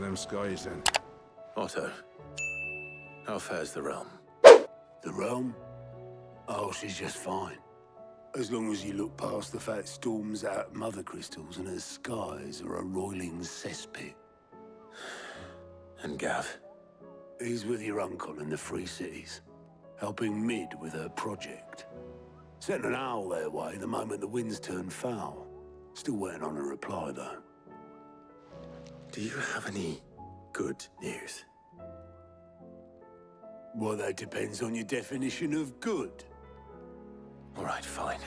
them skies, then. Otto, how fares the realm? The realm? Oh, she's just fine. As long as you look past the fat storms out mother crystals and her skies are a roiling cesspit. And Gav? He's with your uncle in the Free Cities, helping Mid with her project. Sent an owl their way the moment the winds turned foul. Still waiting on a reply, though. Do you have any good news? Well, that depends on your definition of good. All right, fine.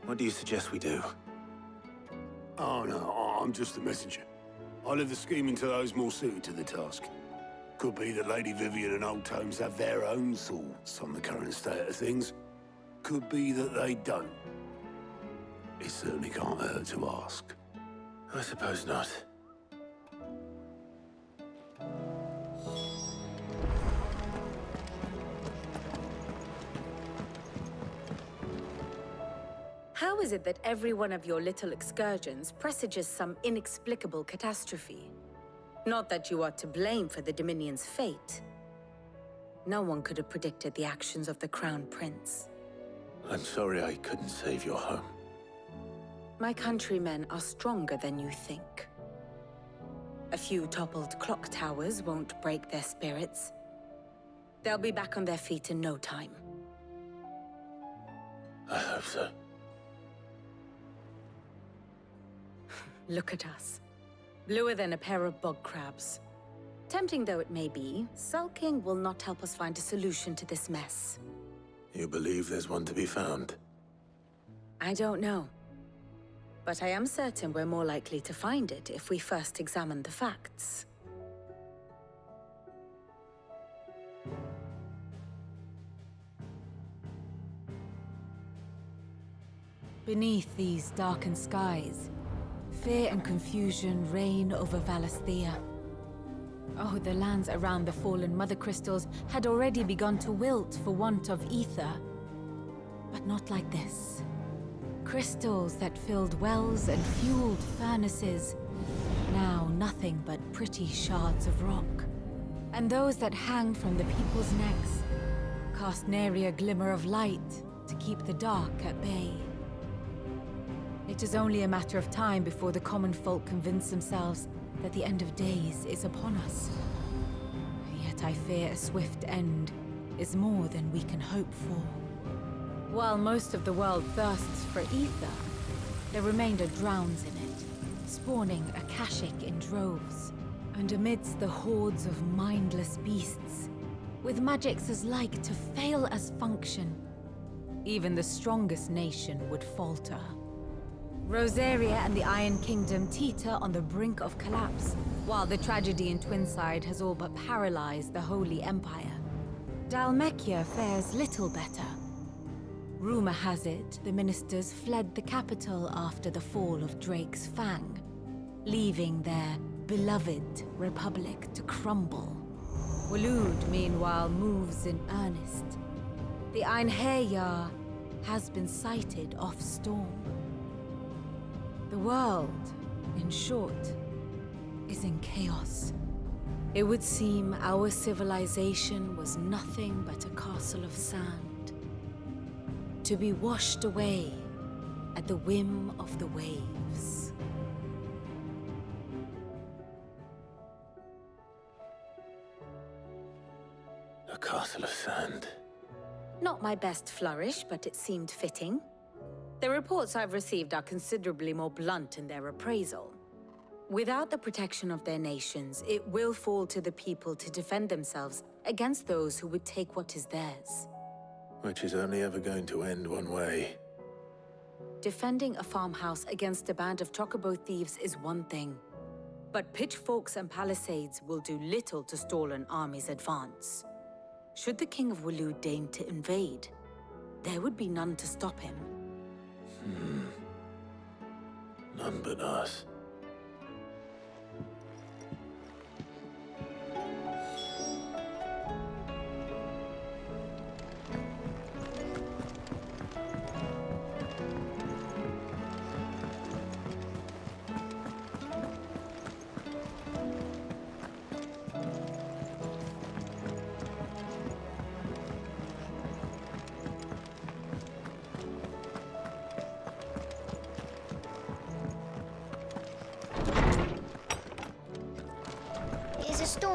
What do you suggest we do? Oh, no, I'm just a messenger. I leave the scheming to those more suited to the task. Could be that Lady Vivian and Old Tomes have their own thoughts on the current state of things. Could be that they don't. It certainly can't hurt to ask. I suppose not. How is it that every one of your little excursions presages some inexplicable catastrophe? Not that you are to blame for the Dominion's fate. No one could have predicted the actions of the Crown Prince. I'm sorry I couldn't save your home. My countrymen are stronger than you think. A few toppled clock towers won't break their spirits. They'll be back on their feet in no time. I hope so. Look at us. Bluer than a pair of bog crabs. Tempting though it may be, sulking will not help us find a solution to this mess. You believe there's one to be found? I don't know. But I am certain we're more likely to find it if we first examine the facts. Beneath these darkened skies, fear and confusion reign over Valisthea. Oh, the lands around the fallen mother crystals had already begun to wilt for want of ether. But not like this. Crystals that filled wells and fueled furnaces, now nothing but pretty shards of rock. And those that hang from the people's necks cast nary a glimmer of light to keep the dark at bay. It is only a matter of time before the common folk convince themselves that the end of days is upon us. Yet I fear a swift end is more than we can hope for. While most of the world thirsts for ether, the remainder drowns in it, spawning Akashic in droves. And amidst the hordes of mindless beasts, with magics as like to fail as function, even the strongest nation would falter. Rosaria and the Iron Kingdom teeter on the brink of collapse, while the tragedy in Twinside has all but paralyzed the Holy Empire. Dalmekia fares little better. Rumor has it the ministers fled the capital after the fall of Drake's Fang, leaving their beloved republic to crumble. Waloed, meanwhile, moves in earnest. The Einherjar has been sighted off-storm. The world, in short, is in chaos. It would seem our civilization was nothing but a castle of sand, to be washed away at the whim of the waves. A castle of sand. Not my best flourish, but it seemed fitting. The reports I've received are considerably more blunt in their appraisal. Without the protection of their nations, it will fall to the people to defend themselves against those who would take what is theirs. Which is only ever going to end one way. Defending a farmhouse against a band of chocobo thieves is one thing, but pitchforks and palisades will do little to stall an army's advance. Should the King of Waloed deign to invade, there would be none to stop him. None but us.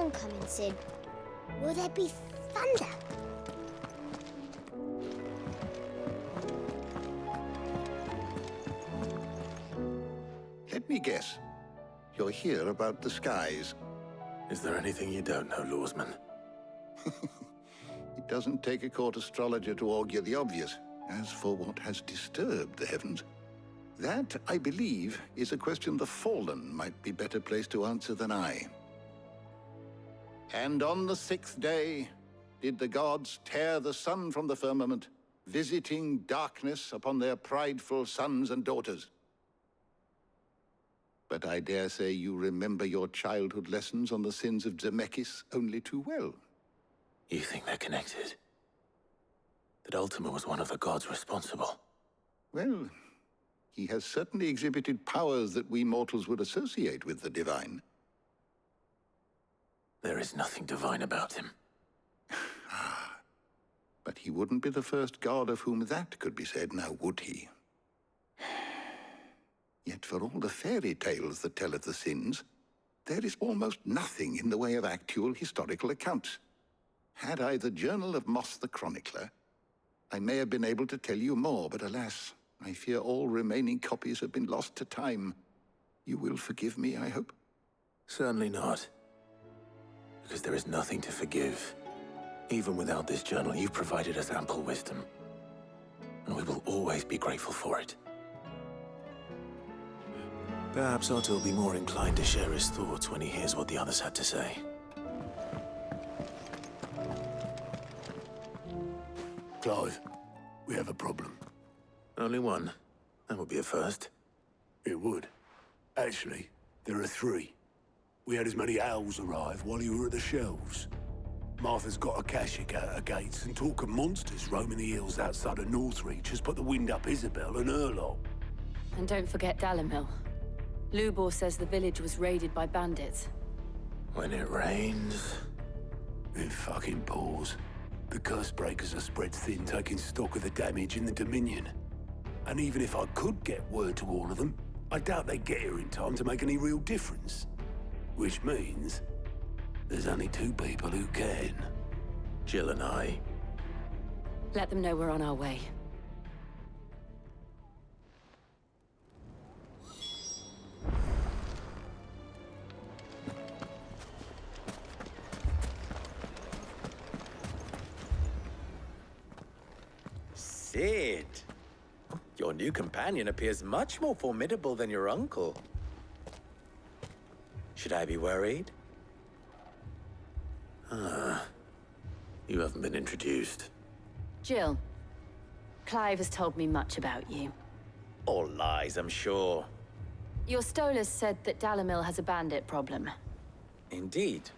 storm coming, Sid? Will there be thunder? Let me guess. You're here about the skies. Is there anything you don't know, Lawsman? It doesn't take a court astrologer to augur the obvious. As for what has disturbed the heavens, that, I believe, is a question the Fallen might be better placed to answer than I. And on the 6th day did the gods tear the sun from the firmament, visiting darkness upon their prideful sons and daughters. But I dare say you remember your childhood lessons on the sins of Zemeckis only too well. You think they're connected? That Ultima was one of the gods responsible? Well, he has certainly exhibited powers that we mortals would associate with the divine. There is nothing divine about him. But he wouldn't be the first god of whom that could be said, now would he? Yet for all the fairy tales that tell of the sins, there is almost nothing in the way of actual historical accounts. Had I the Journal of Moss the Chronicler, I may have been able to tell you more, but alas, I fear all remaining copies have been lost to time. You will forgive me, I hope? Certainly not. Because there is nothing to forgive. Even without this journal, you've provided us ample wisdom. And we will always be grateful for it. Perhaps Otto will be more inclined to share his thoughts when he hears what the others had to say. Clive, we have a problem. Only one. That would be a first. It would. Actually, there are 3. We had as many owls arrive while you were at the shelves. Martha's got a Akashic out her gates, and talk of monsters roaming the hills outside of Northreach has put the wind up Isabel and her lot. And don't forget Dalimil. Lubor says the village was raided by bandits. When it rains... It fucking pours. The curse breakers are spread thin, taking stock of the damage in the Dominion. And even if I could get word to all of them, I doubt they'd get here in time to make any real difference. Which means there's only 2 people who can. Jill and I. Let them know we're on our way. Sid! Your new companion appears much more formidable than your uncle. Should I be worried? You haven't been introduced. Jill, Clive has told me much about you. All lies, I'm sure. Your Stolas said that Dalimil has a bandit problem. Indeed.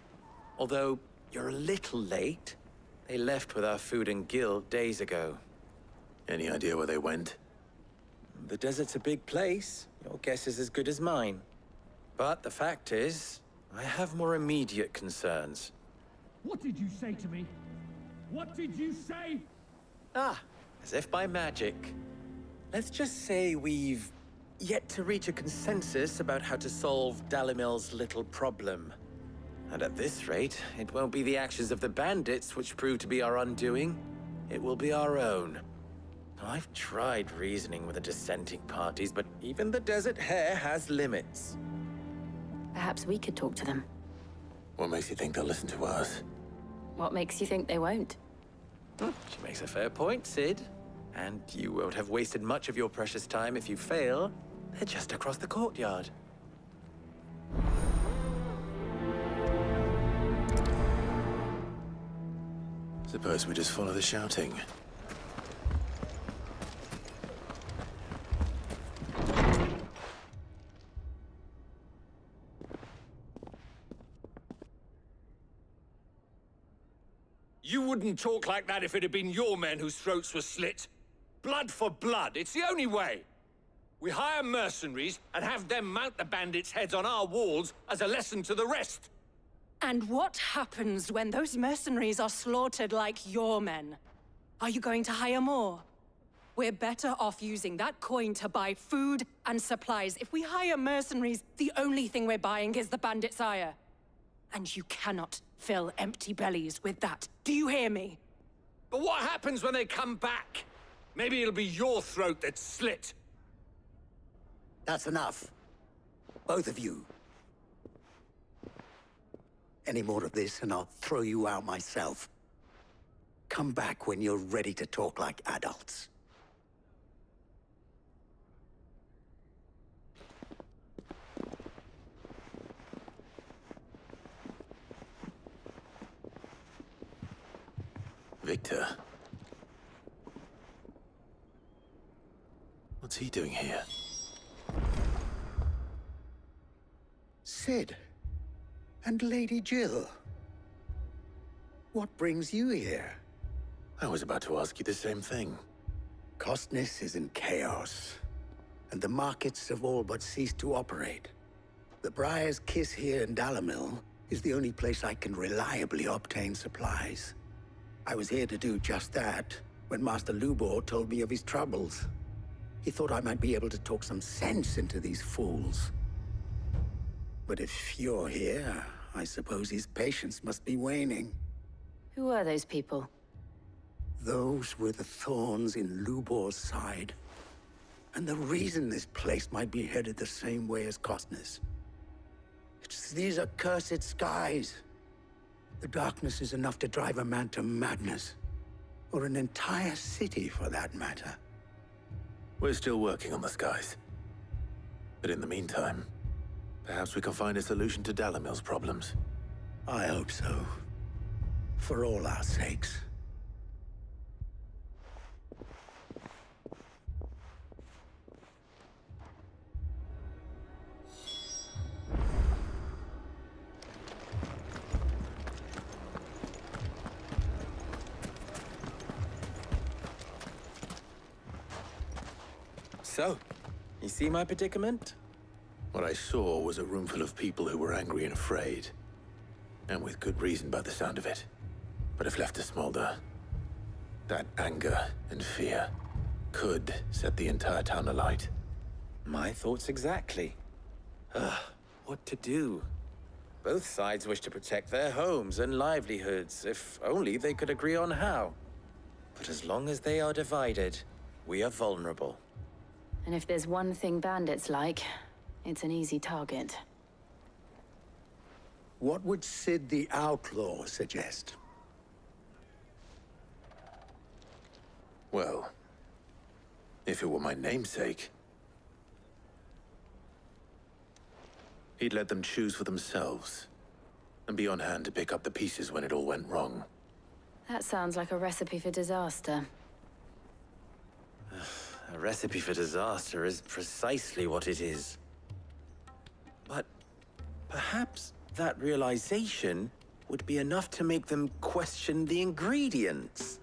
Although, you're a little late. They left with our food and guild days ago. Any idea where they went? The desert's a big place. Your guess is as good as mine. But the fact is, I have more immediate concerns. What did you say to me? What did you say? Ah, as if by magic. Let's just say we've yet to reach a consensus about how to solve Dalimil's little problem. And at this rate, it won't be the actions of the bandits which prove to be our undoing. It will be our own. I've tried reasoning with the dissenting parties, but even the Desert Hare has limits. Perhaps we could talk to them. What makes you think they'll listen to us? What makes you think they won't? She makes a fair point, Sid. And you won't have wasted much of your precious time if you fail. They're just across the courtyard. Suppose we just follow the shouting. You wouldn't talk like that if it had been your men whose throats were slit. Blood for blood, it's the only way. We hire mercenaries and have them mount the bandits' heads on our walls as a lesson to the rest. And what happens when those mercenaries are slaughtered like your men? Are you going to hire more? We're better off using that coin to buy food and supplies. If we hire mercenaries, the only thing we're buying is the bandits' ire. And you cannot fill empty bellies with that. Do you hear me? But what happens when they come back? Maybe it'll be your throat that's slit. That's enough. Both of you. Any more of this and I'll throw you out myself. Come back when you're ready to talk like adults. Victor. What's he doing here? Sid. And Lady Jill. What brings you here? I was about to ask you the same thing. Costness is in chaos, and the markets have all but ceased to operate. The Briar's Kiss here in Dalimil is the only place I can reliably obtain supplies. I was here to do just that when Master Lubor told me of his troubles. He thought I might be able to talk some sense into these fools. But if you're here, I suppose his patience must be waning. Who are those people? Those were the thorns in Lubor's side. And the reason this place might be headed the same way as Costness. It's these accursed skies. The darkness is enough to drive a man to madness. Or an entire city, for that matter. We're still working on the skies. But in the meantime, perhaps we can find a solution to Dalimil's problems. I hope so. For all our sakes. So, you see my predicament? What I saw was a room full of people who were angry and afraid. And with good reason by the sound of it. But if left to smolder, that anger and fear could set the entire town alight. My thoughts exactly. What to do? Both sides wish to protect their homes and livelihoods, if only they could agree on how. But as long as they are divided, we are vulnerable. And if there's one thing bandits like, it's an easy target. What would Sid the Outlaw suggest? Well, if it were my namesake, he'd let them choose for themselves and be on hand to pick up the pieces when it all went wrong. That sounds like a recipe for disaster. A recipe for disaster is precisely what it is. But perhaps that realization would be enough to make them question the ingredients.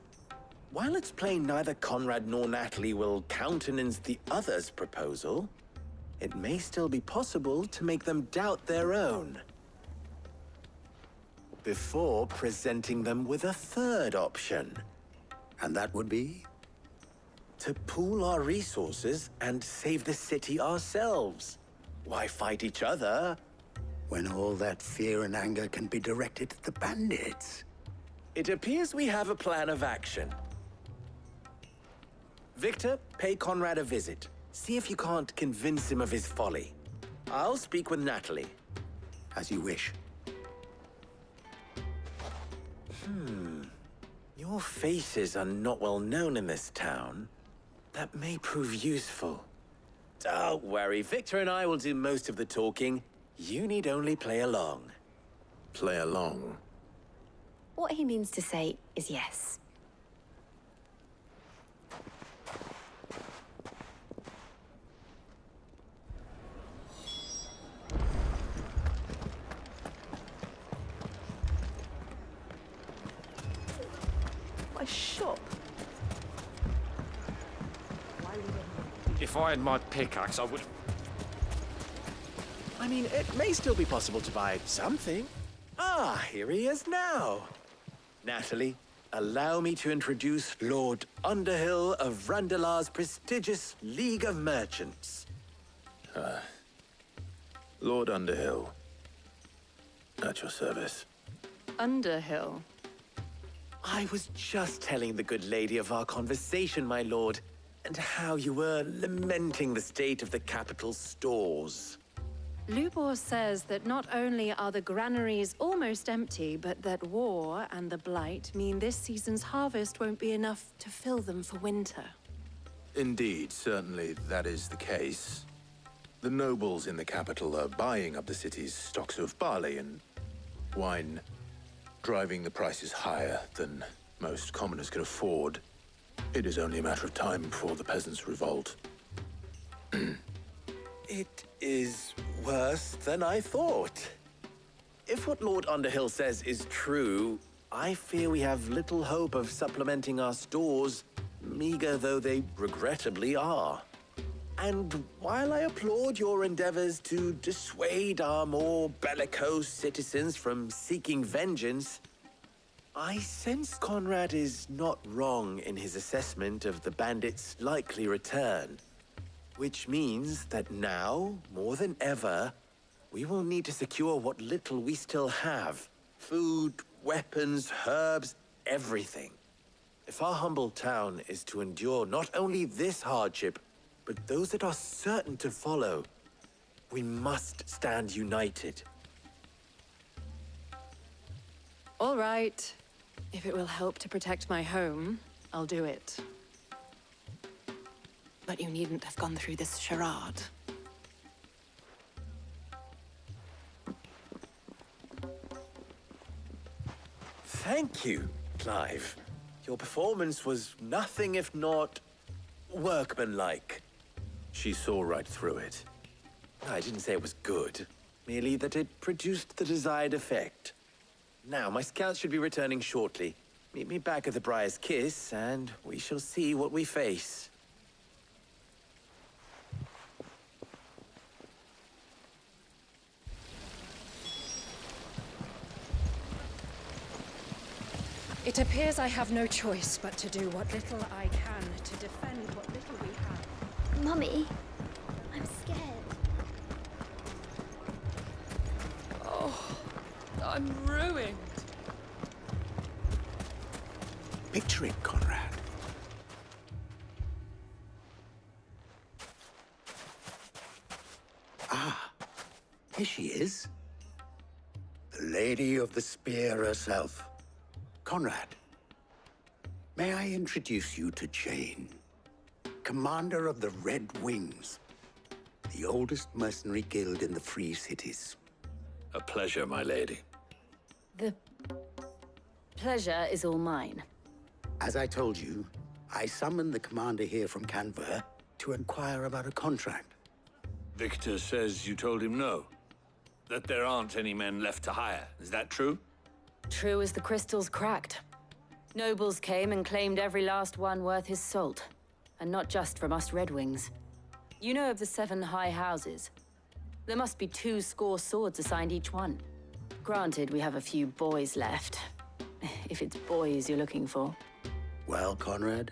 While it's plain neither Conrad nor Natalie will countenance the other's proposal, it may still be possible to make them doubt their own. Before presenting them with a third option. And that would be? To pool our resources and save the city ourselves. Why fight each other? When all that fear and anger can be directed at the bandits. It appears we have a plan of action. Victor, pay Conrad a visit. See if you can't convince him of his folly. I'll speak with Natalie. As you wish. Your faces are not well known in this town. That may prove useful. Don't worry, Victor and I will do most of the talking. You need only play along. Play along? What he means to say is yes. A shop. If I had my pickaxe, I would... I mean, it may still be possible to buy something. Ah, here he is now. Natalie, allow me to introduce Lord Underhill of Randalar's prestigious League of Merchants. Lord Underhill. At your service. Underhill. I was just telling the good lady of our conversation, my lord, and how you were lamenting the state of the capital's stores. Lubor says that not only are the granaries almost empty, but that war and the Blight mean this season's harvest won't be enough to fill them for winter. Indeed, certainly that is the case. The nobles in the capital are buying up the city's stocks of barley and wine, driving the prices higher than most commoners can afford. It is only a matter of time before the peasants revolt. It is worse than I thought. If what Lord Underhill says is true, I fear we have little hope of supplementing our stores, meager though they regrettably are. And while I applaud your endeavors to dissuade our more bellicose citizens from seeking vengeance, I sense Conrad is not wrong in his assessment of the bandits' likely return. Which means that now, more than ever, we will need to secure what little we still have. Food, weapons, herbs, everything. If our humble town is to endure not only this hardship, but those that are certain to follow, we must stand united. All right. If it will help to protect my home, I'll do it. But you needn't have gone through this charade. Thank you, Clive. Your performance was nothing if not workmanlike. She saw right through it. I didn't say it was good, merely that it produced the desired effect. Now, my scouts should be returning shortly. Meet me back at the Briar's Kiss, and we shall see what we face. It appears I have no choice but to do what little I can to defend what little we have. Mummy, I'm scared. Oh, I'm ruined. Picture it, Conrad. Ah, here she is. The Lady of the Spear herself. Conrad, may I introduce you to Jane, commander of the Red Wings, the oldest mercenary guild in the Free Cities. A pleasure, my lady. The pleasure is all mine. As I told you, I summoned the commander here from Canver to inquire about a contract. Victor says you told him no. That there aren't any men left to hire. Is that true? True as the crystals cracked. Nobles came and claimed every last one worth his salt. And not just from us Red Wings. You know of the 7 high houses. There must be 2 swords assigned each one. Granted, we have a few boys left. If it's boys you're looking for. Well, Conrad,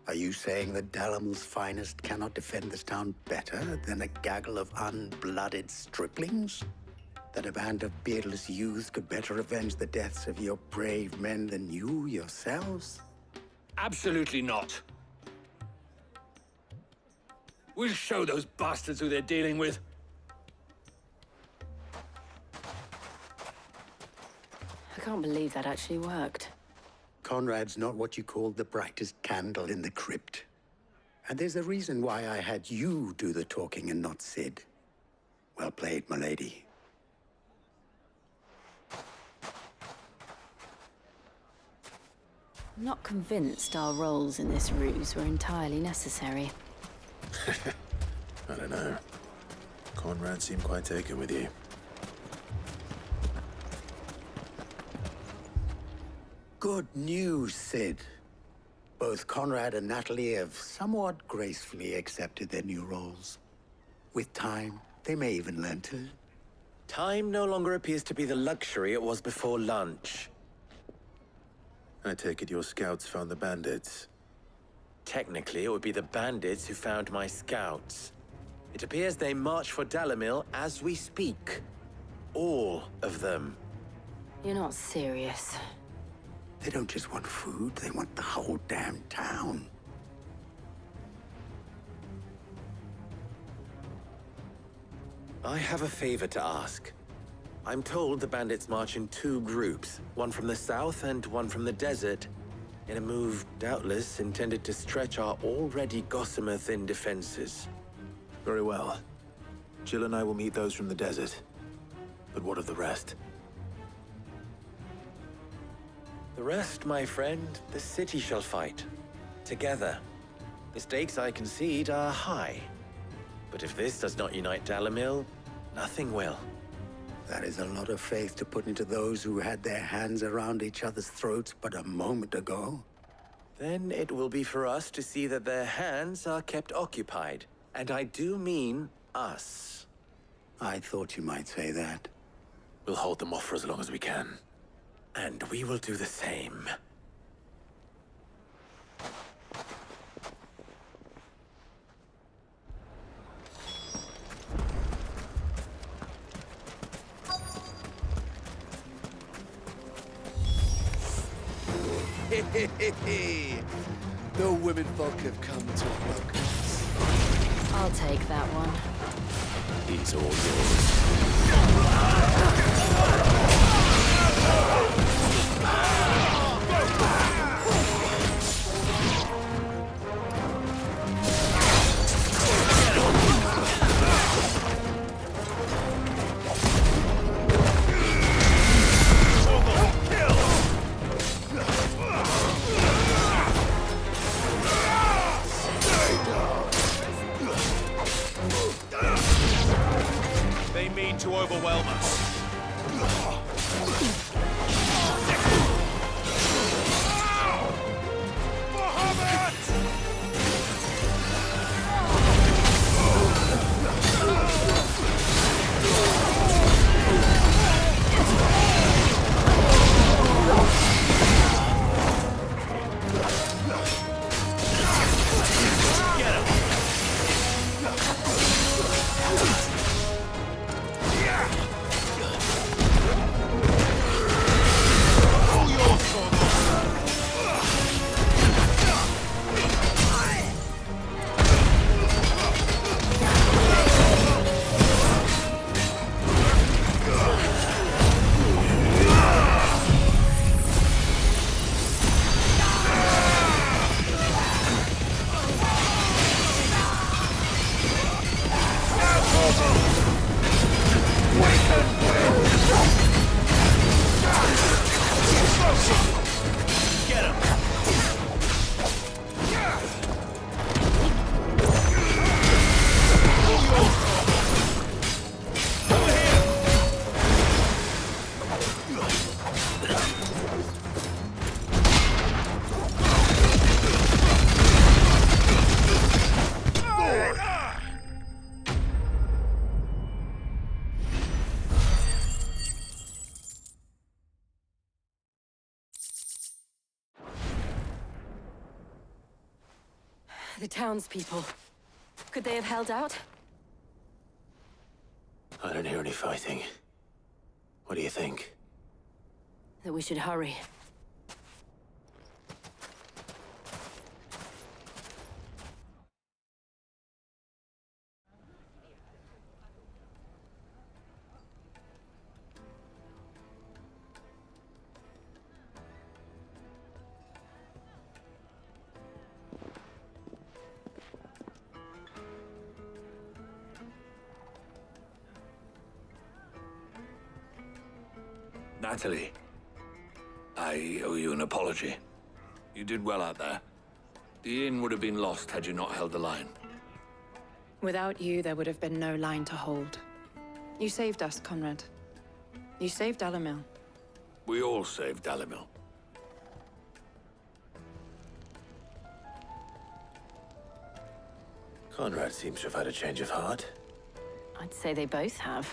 are you saying that Dalamil's finest cannot defend this town better than a gaggle of unblooded striplings? That a band of beardless youths could better avenge the deaths of your brave men than you yourselves? Absolutely not. We'll show those bastards who they're dealing with. I can't believe that actually worked. Conrad's not what you call the brightest candle in the crypt. And there's a reason why I had you do the talking and not Sid. Well played, my lady. I'm not convinced our roles in this ruse were entirely necessary. I don't know. Conrad seemed quite taken with you. Good news, Sid. Both Conrad and Natalie have somewhat gracefully accepted their new roles. With time, they may even learn to. Time no longer appears to be the luxury it was before lunch. I take it your scouts found the bandits. Technically, it would be the bandits who found my scouts. It appears they march for Dalamil as we speak. All of them. You're not serious. They don't just want food, they want the whole damn town. I have a favor to ask. I'm told the bandits march in 2 groups, one from the south and one from the desert, in a move doubtless intended to stretch our already gossamer-thin defenses. Very well. Jill and I will meet those from the desert. But what of the rest? The rest, my friend, the city shall fight. Together. The stakes, I concede, are high. But if this does not unite Dalimil, nothing will. That is a lot of faith to put into those who had their hands around each other's throats but a moment ago. Then it will be for us to see that their hands are kept occupied. And I do mean us. I thought you might say that. We'll hold them off for as long as we can. And we will do the same. The women folk have come to welcome us. I'll take that one. He's all yours. They mean to overwhelm us. The townspeople. Could they have held out? I don't hear any fighting. What do you think? That we should hurry. Natalie, I owe you an apology. You did well out there. The inn would have been lost had you not held the line. Without you, there would have been no line to hold. You saved us, Conrad. You saved Dalimil. We all saved Dalimil. Conrad seems to have had a change of heart. I'd say they both have.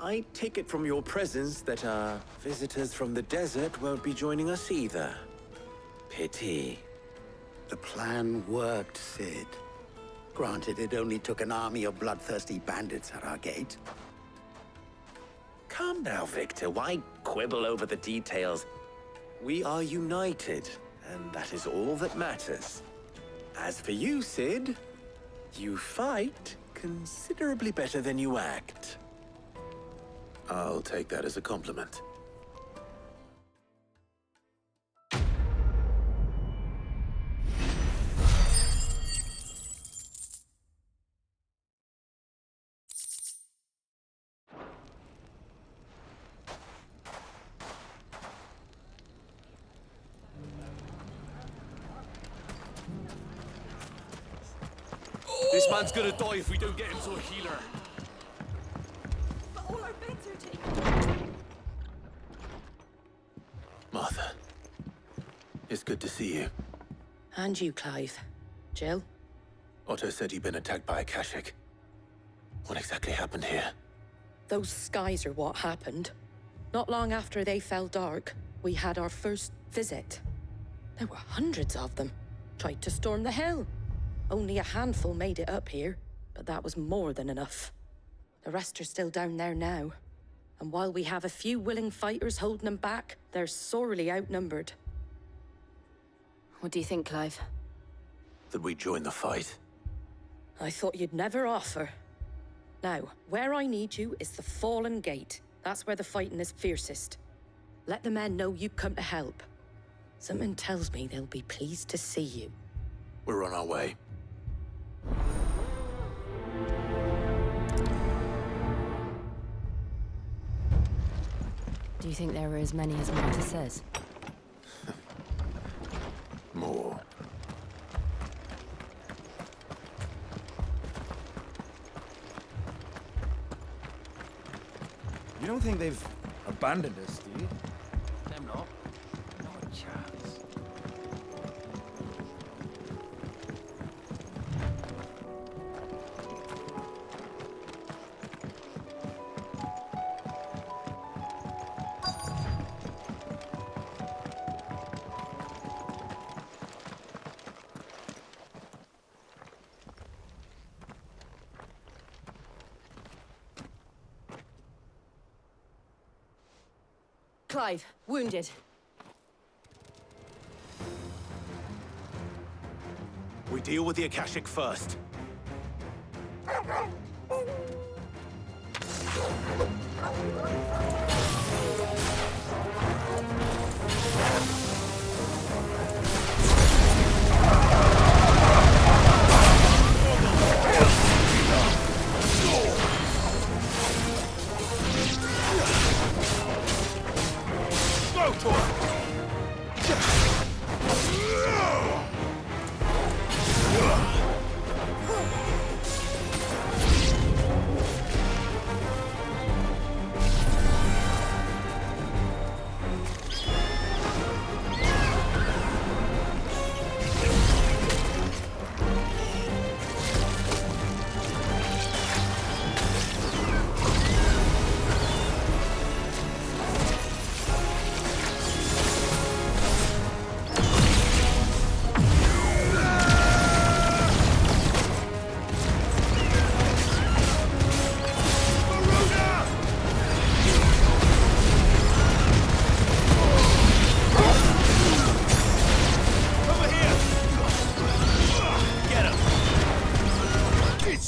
I take it from your presence that our visitors from the desert won't be joining us either. Pity. The plan worked, Sid. Granted, it only took an army of bloodthirsty bandits at our gate. Calm now, Victor. Why quibble over the details? We are united, and that is all that matters. As for you, Sid, you fight considerably better than you act. I'll take that as a compliment. This man's gonna die if we don't get him to a healer. But all our beds are taken. Martha, it's good to see you. And you, Clive. Jill? Otto said you'd been attacked by a Kashik. What exactly happened here? Those skies are what happened. Not long after they fell dark, we had our first visit. There were hundreds of them. Tried to storm the hill. Only a handful made it up here, but that was more than enough. The rest are still down there now. And while we have a few willing fighters holding them back, they're sorely outnumbered. What do you think, Clive? That we join the fight. I thought you'd never offer. Now, where I need you is the Fallen Gate. That's where the fighting is fiercest. Let the men know you come to help. Something tells me they'll be pleased to see you. We're on our way. Do you think there are as many as Martha says? More. You don't think they've abandoned us, do you? Them not. Not a chance. Clive, wounded. We deal with the Akashic first.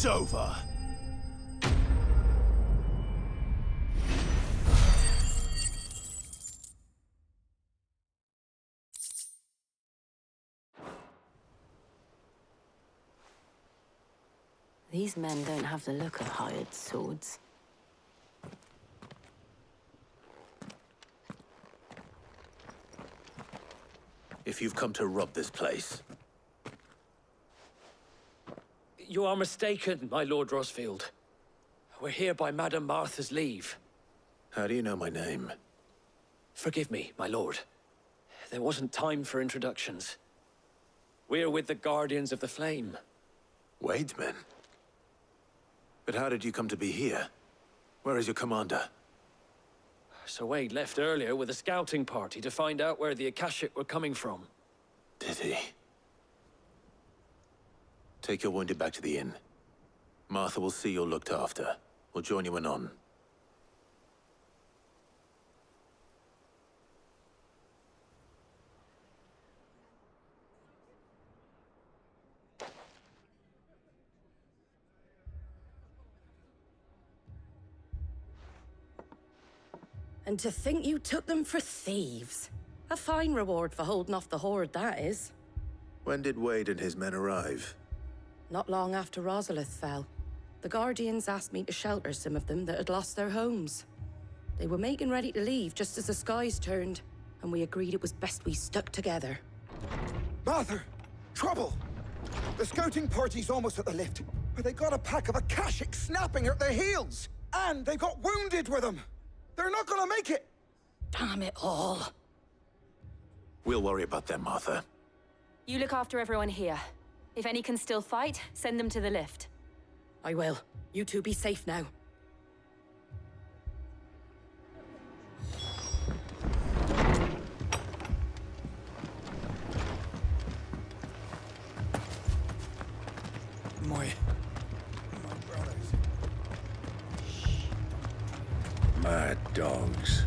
It's over. These men don't have the look of hired swords. If you've come to rob this place, You are mistaken, my Lord Rosfield. We're here by Madame Martha's leave. how do you know my name? Forgive me, my lord. There wasn't time for introductions. We're with the Guardians of the Flame. Wade's men? But how did you come to be here? Where is your commander? Sir Wade left earlier with a scouting party to find out where the Akashic were coming from. Did he? Take your wounded back to the inn. Martha will see you're looked after. We'll join you anon. And to think you took them for thieves. A fine reward for holding off the horde, that is. When did Wade and his men arrive? Not long after Rosalith fell. The Guardians asked me to shelter some of them that had lost their homes. They were making ready to leave just as the skies turned, and we agreed it was best we stuck together. Martha! Trouble! The scouting party's almost at the lift, but they got a pack of Akashics snapping at their heels! And they got wounded with them! They're not gonna make it! Damn it all. We'll worry about them, Martha. You look after everyone here. If any can still fight, send them to the lift. I will. You two be safe now. My brothers. Mad dogs.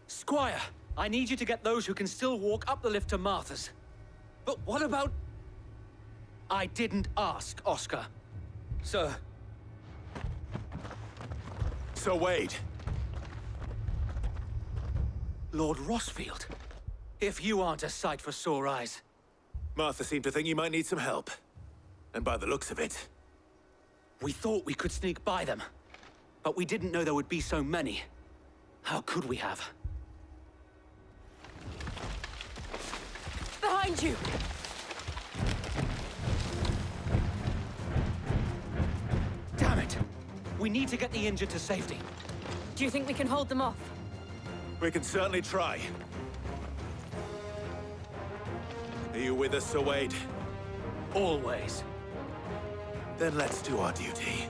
Squire, I need you to get those who can still walk up the lift to Martha's. But what about... I didn't ask, Oscar. Sir. So Wade. Lord Rossfield. If you aren't a sight for sore eyes. Martha seemed to think you might need some help. And by the looks of it... We thought we could sneak by them. But we didn't know there would be so many. How could we have? Behind you! Damn it! We need to get the injured to safety. Do you think we can hold them off? We can certainly try. Are you with us, Sir Wade? Always. Then let's do our duty.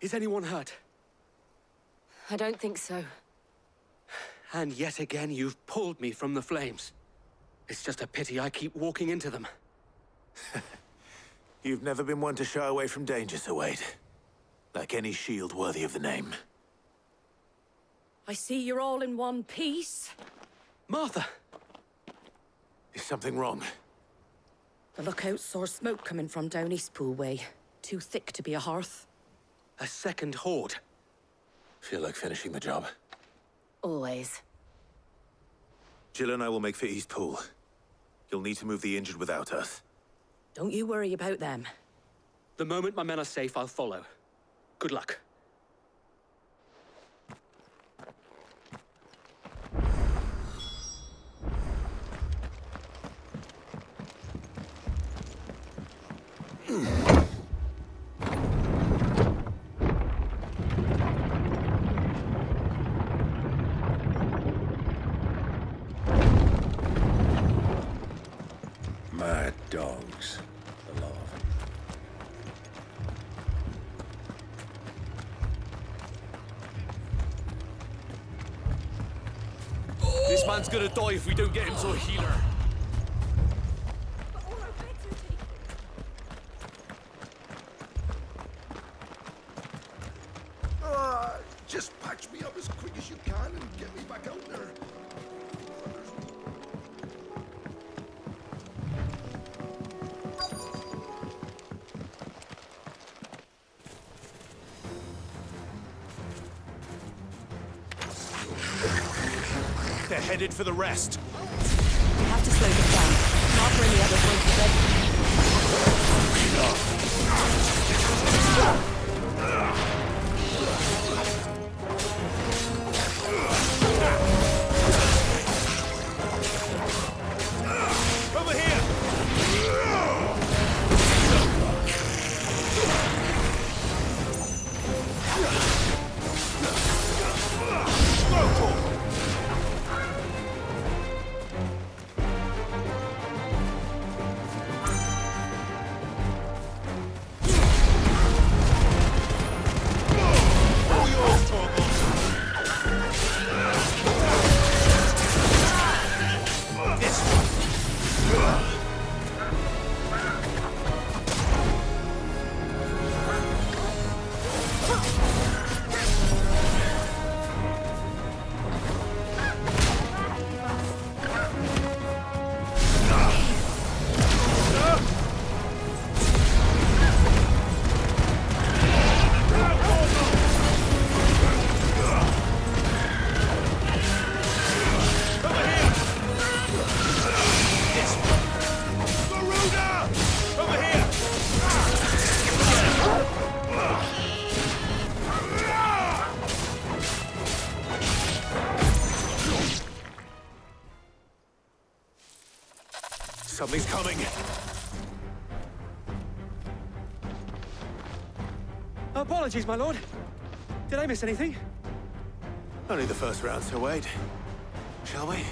Is anyone hurt? I don't think so. And yet again, you've pulled me from the flames. It's just a pity I keep walking into them. You've never been one to shy away from danger, Sir Wade. Like any shield worthy of the name. I see you're all in one piece. Martha! Is something wrong? The lookout saw smoke coming from down Eastpool way. Too thick to be a hearth. A second horde. Feel like finishing the job? Always. Jill and I will make for Eastpool. You'll need to move the injured without us. Don't you worry about them. The moment my men are safe, I'll follow. Good luck. Mad dogs. Alive. This man's gonna die if we don't get him to a healer. Just patch me up as quick as you can and get me back out there. They're headed for the rest. We have to slow them down. Martha and the others won't be ready. Over here! Something's coming. Apologies, my lord. Did I miss anything? Only the first round, Sir Wade. Shall we?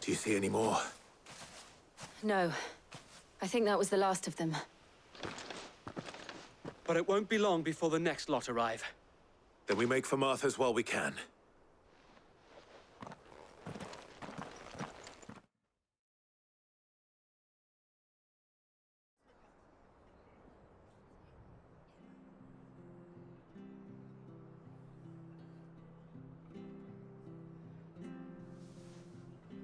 Do you see any more? No. I think that was the last of them. But it won't be long before the next lot arrive. Then we make for Martha's while we can.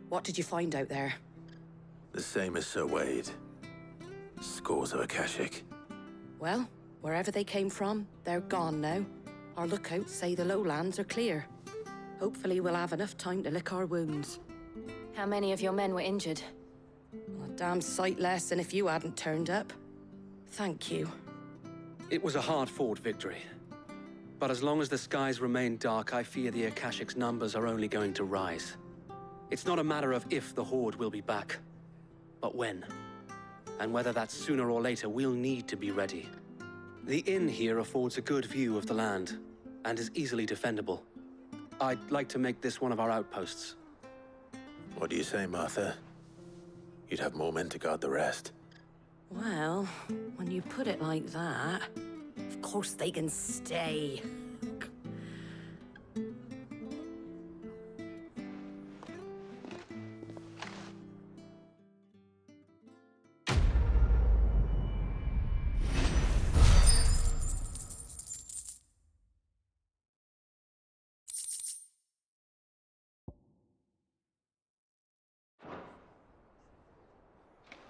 What did you find out there? The same as Sir Wade. Scores of Akashic. Well, wherever they came from, they're gone now. Our lookouts say the lowlands are clear. Hopefully we'll have enough time to lick our wounds. How many of your men were injured? A damn sight less than if you hadn't turned up. Thank you. It was a hard-fought victory. But as long as the skies remain dark, I fear the Akashic's numbers are only going to rise. It's not a matter of if the Horde will be back, but when. And whether that's sooner or later, we'll need to be ready. The inn here affords a good view of the land, and is easily defendable. I'd like to make this one of our outposts. What do you say, Martha? You'd have more men to guard the rest. Well, when you put it like that, of course they can stay.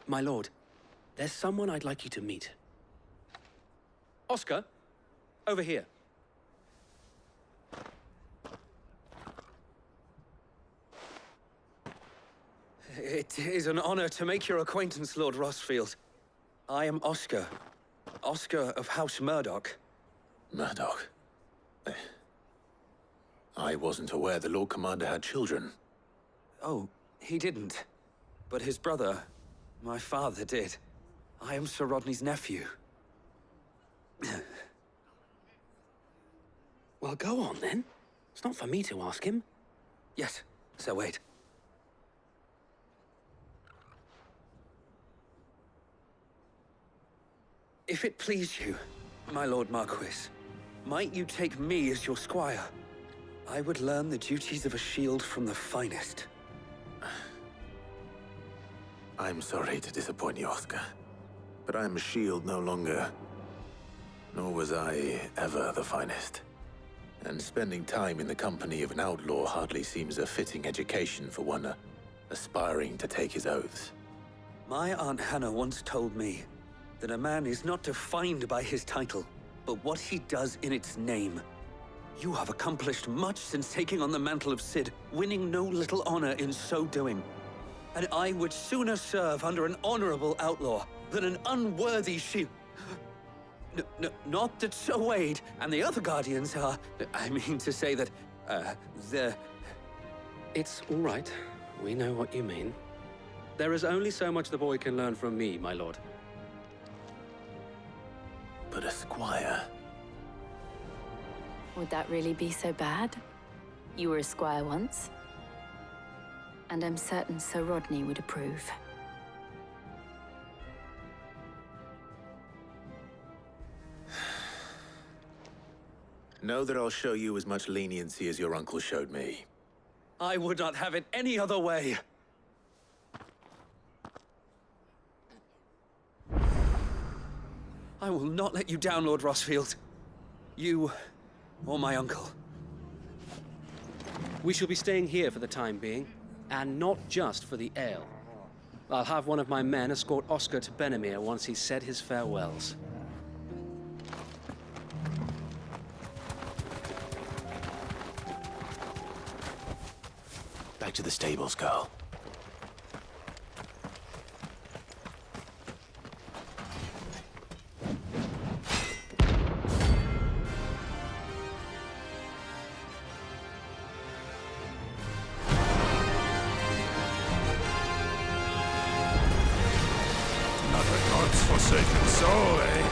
My lord, there's someone I'd like you to meet. Oscar, over here. It is an honor to make your acquaintance, Lord Rosfield. I am Oscar. Oscar of House Murdoch. Murdoch? I wasn't aware the Lord Commander had children. Oh, he didn't. But his brother, my father, did. I am Sir Rodney's nephew. Well, go on, then. It's not for me to ask him. Yes, Sir Wade. If it please you, my Lord Marquis, might you take me as your squire? I would learn the duties of a shield from the finest. I'm sorry to disappoint you, Oscar. But I'm a shield no longer. Nor was I ever the finest. And spending time in the company of an outlaw hardly seems a fitting education for one aspiring to take his oaths. My Aunt Hannah once told me that a man is not defined by his title, but what he does in its name. You have accomplished much since taking on the mantle of Cid, winning no little honor in so doing. And I would sooner serve under an honorable outlaw than an unworthy shield. Not that Sir Wade and the other Guardians are... I mean to say that, they're... It's all right. We know what you mean. There is only so much the boy can learn from me, my lord. But a squire... Would that really be so bad? You were a squire once. And I'm certain Sir Rodney would approve. Know that I'll show you as much leniency as your uncle showed me. I would not have it any other way. I will not let you down, Lord Rosfield. You, or my uncle. We shall be staying here for the time being, and not just for the ale. I'll have one of my men escort Oscar to Benimir once he's said his farewells. Back to the stables, girl. God's-forsaken soul, eh?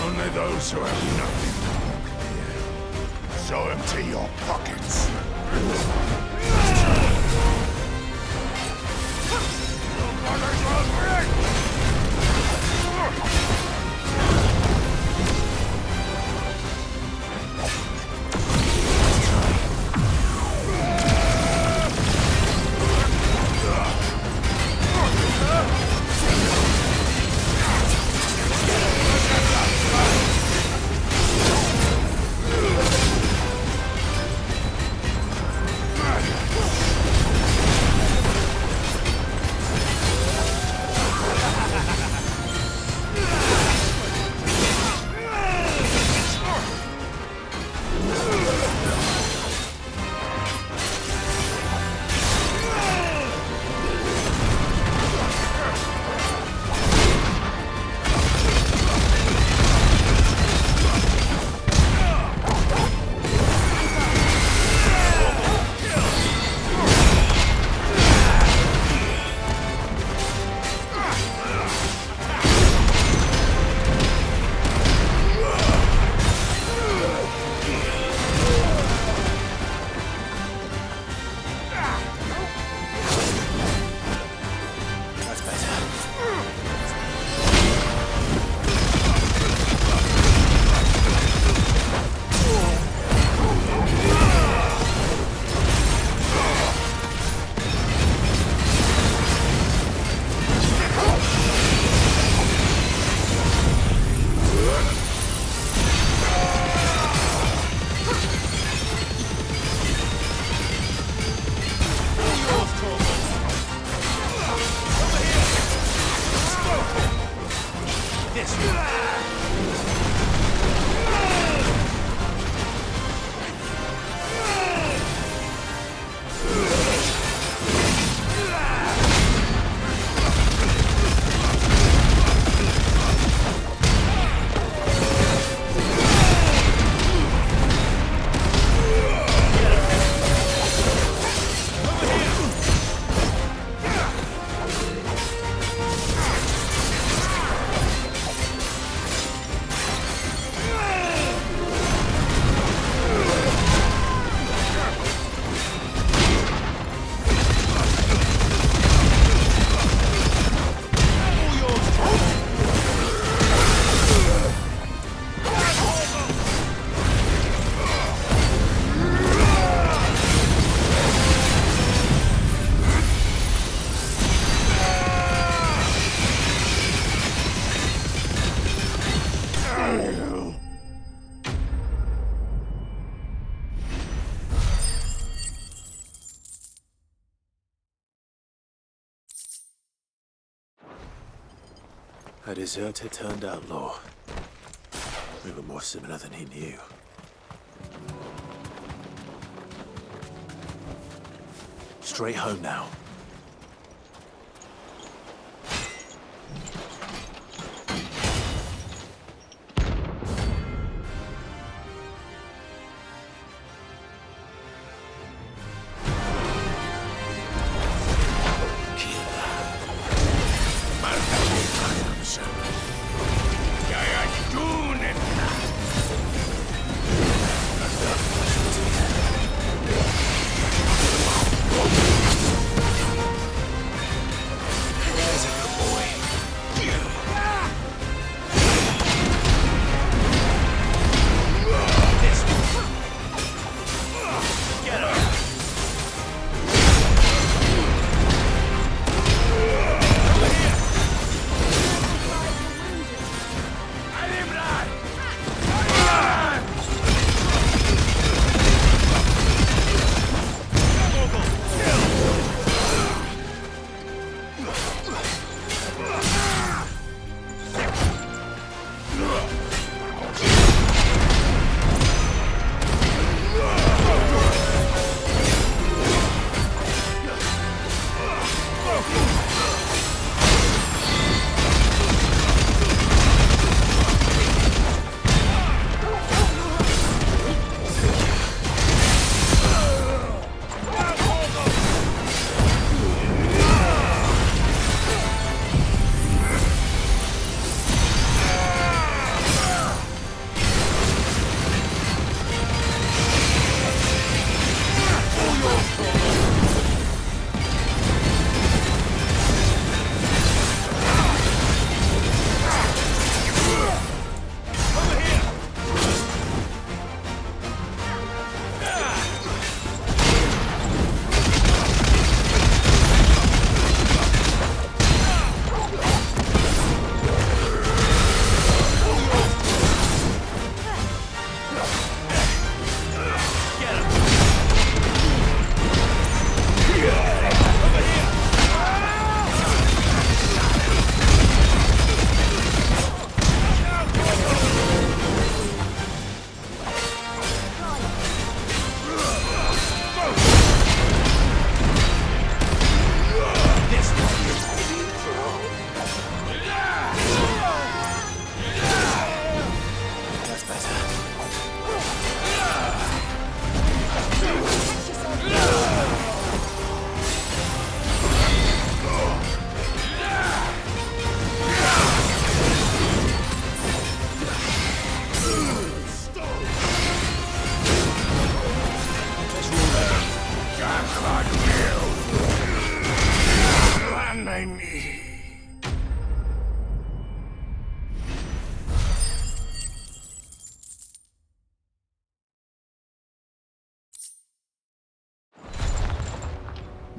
Only those who have nothing to here. So empty your pockets. A deserter turned outlaw. We were more similar than he knew. Straight home now.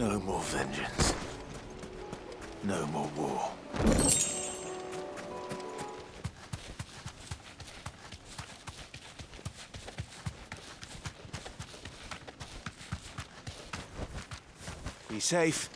No more vengeance. No more war. Be safe.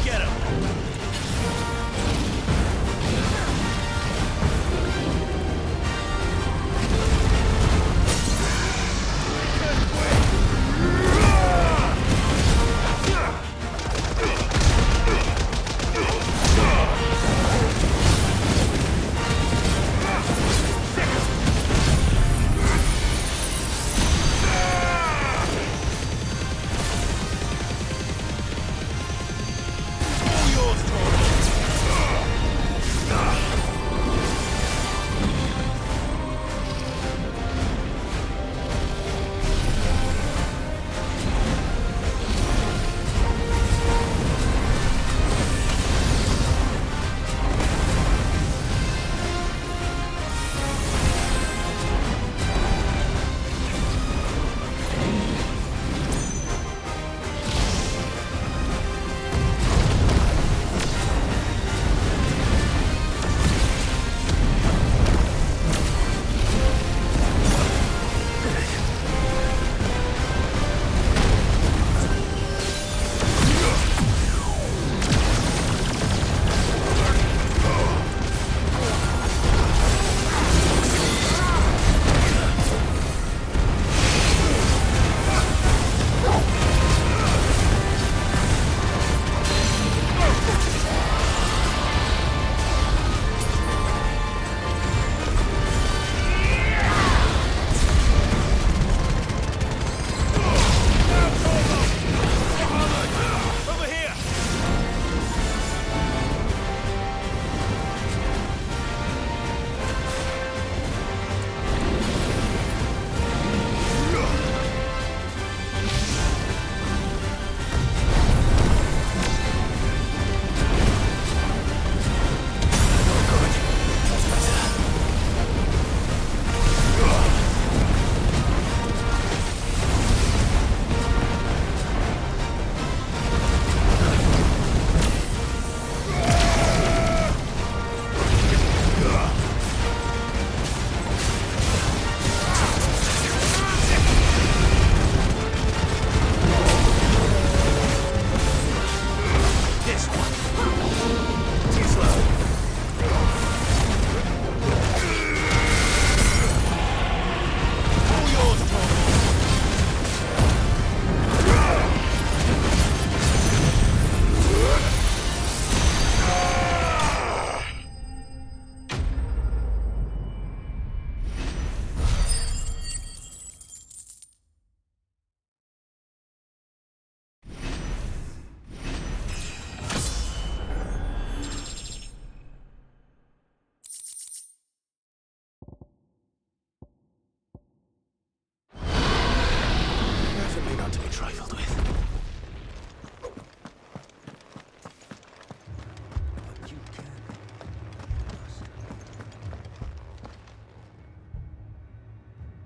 Get him!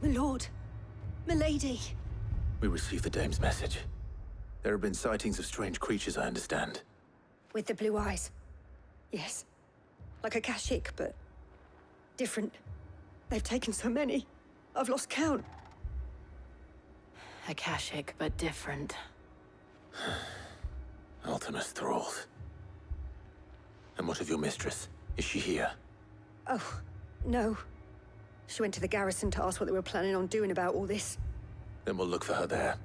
My lord. Milady. We received the dame's message. There have been sightings of strange creatures, I understand. With the blue eyes. Yes. Like a Kashik, but different. They've taken so many. I've lost count. Akashic, but different. Ultimus thralls. And what of your mistress? Is she here? Oh, no. She went to the garrison to ask what they were planning on doing about all this. Then we'll look for her there.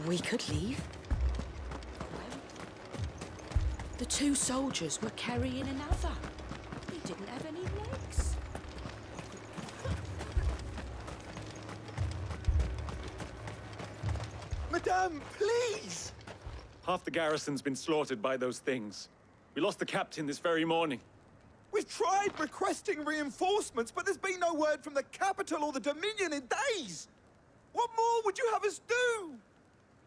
We could leave. The two soldiers were carrying another. He didn't have any legs. Madame, please! Half the garrison's been slaughtered by those things. We lost the captain this very morning. We've tried requesting reinforcements, but there's been no word from the capital or the Dominion in days! What more would you have us do?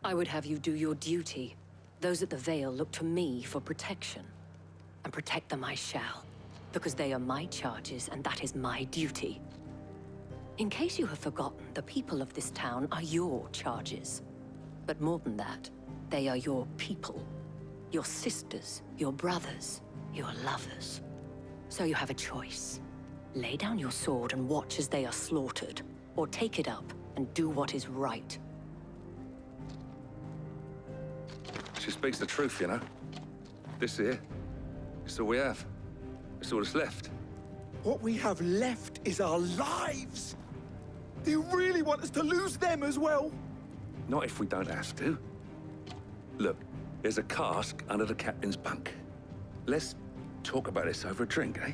I would have you do your duty. Those at the Vale look to me for protection. And protect them I shall. Because they are my charges, and that is my duty. In case you have forgotten, the people of this town are your charges. But more than that, they are your people. Your sisters, your brothers, your lovers. So you have a choice. Lay down your sword and watch as they are slaughtered, or take it up and do what is right. She speaks the truth, you know. This here, it's all we have. It's all that's left. What we have left is our lives! Do you really want us to lose them as well? Not if we don't have to. Look, there's a cask under the captain's bunk. Let's talk about this over a drink, eh?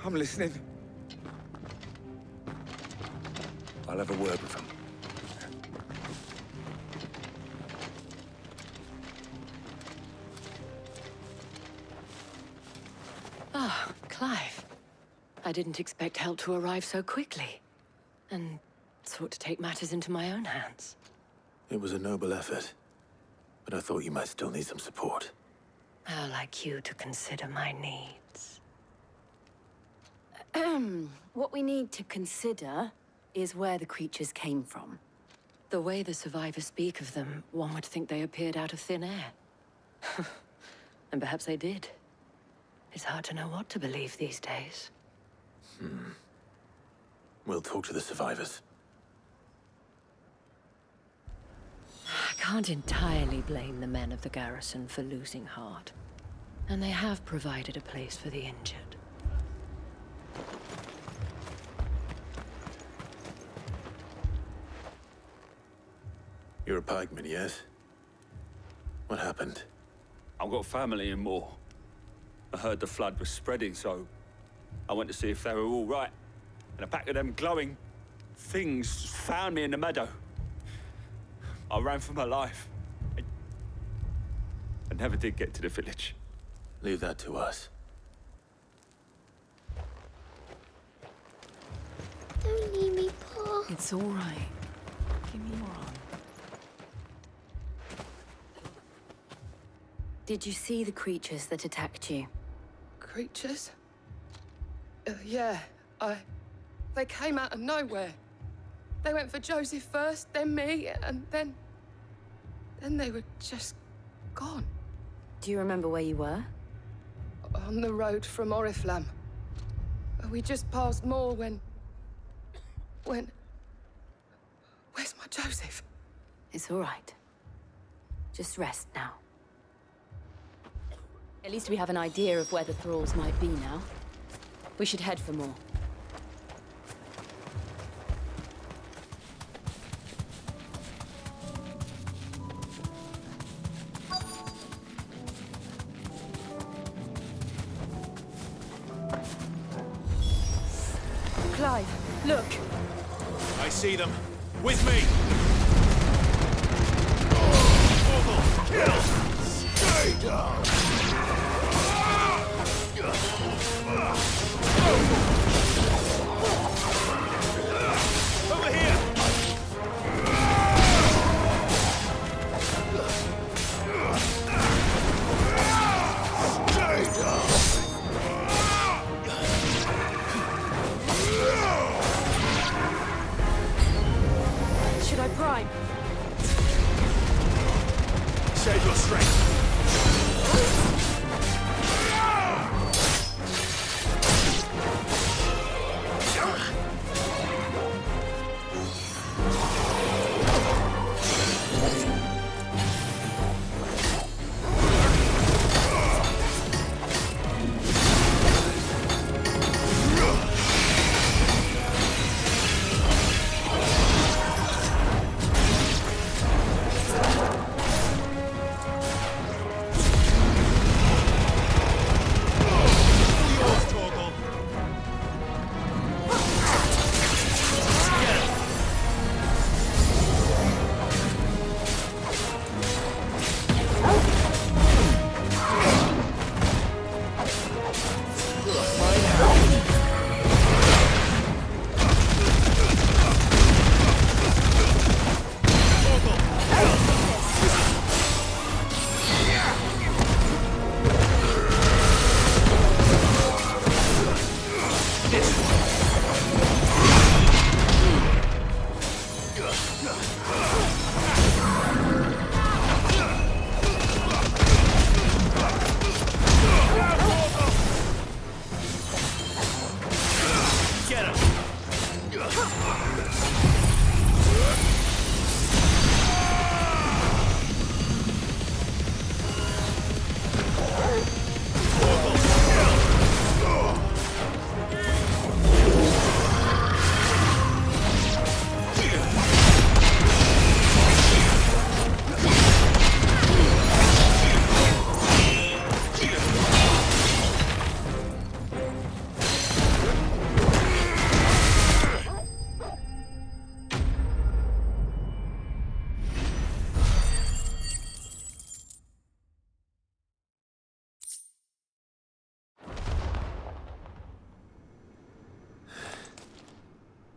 I'm listening. I'll have a word with him. Ah, Clive. I didn't expect help to arrive so quickly. And sought to take matters into my own hands. It was a noble effort, but I thought you might still need some support. How like you to consider my needs. What we need to consider is where the creatures came from. The way the survivors speak of them, one would think they appeared out of thin air. And perhaps they did. It's hard to know what to believe these days. We'll talk to the survivors. I can't entirely blame the men of the garrison for losing heart. And they have provided a place for the injured. You're a pikeman, yes? What happened? I've got family in Moor. I heard the flood was spreading, so I went to see if they were all right. And a pack of them glowing things found me in the meadow. I ran for my life. I never did get to the village. Leave that to us. Don't leave me, Pa. It's all right. Give me your arm. Did you see the creatures that attacked you? Creatures? Yeah, They came out of nowhere. They went for Joseph first, then me, and then they were just gone. Do you remember where you were? On the road from Oriflamme. We just passed Moor when... Where's my Joseph? It's all right. Just rest now. At least we have an idea of where the thralls might be now. We should head for more. Clive, look! I see them. With me! Kill! Stay down! Over here! Stay down! Should I prime? Save your strength. Get him!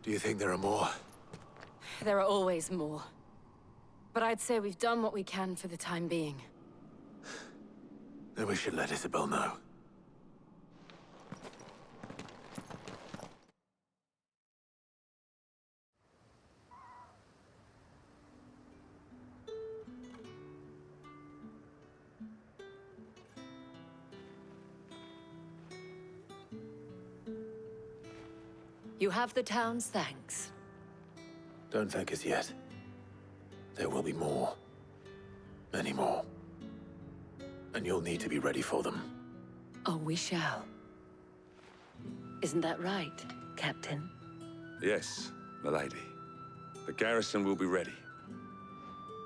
Do you think there are more? There are always more. But I'd say we've done what we can for the time being. Then we should let Isabel know. You have the town's thanks. Don't thank us yet. There will be more. Many more. And you'll need to be ready for them. Oh, we shall. Isn't that right, Captain? Yes, milady. The garrison will be ready.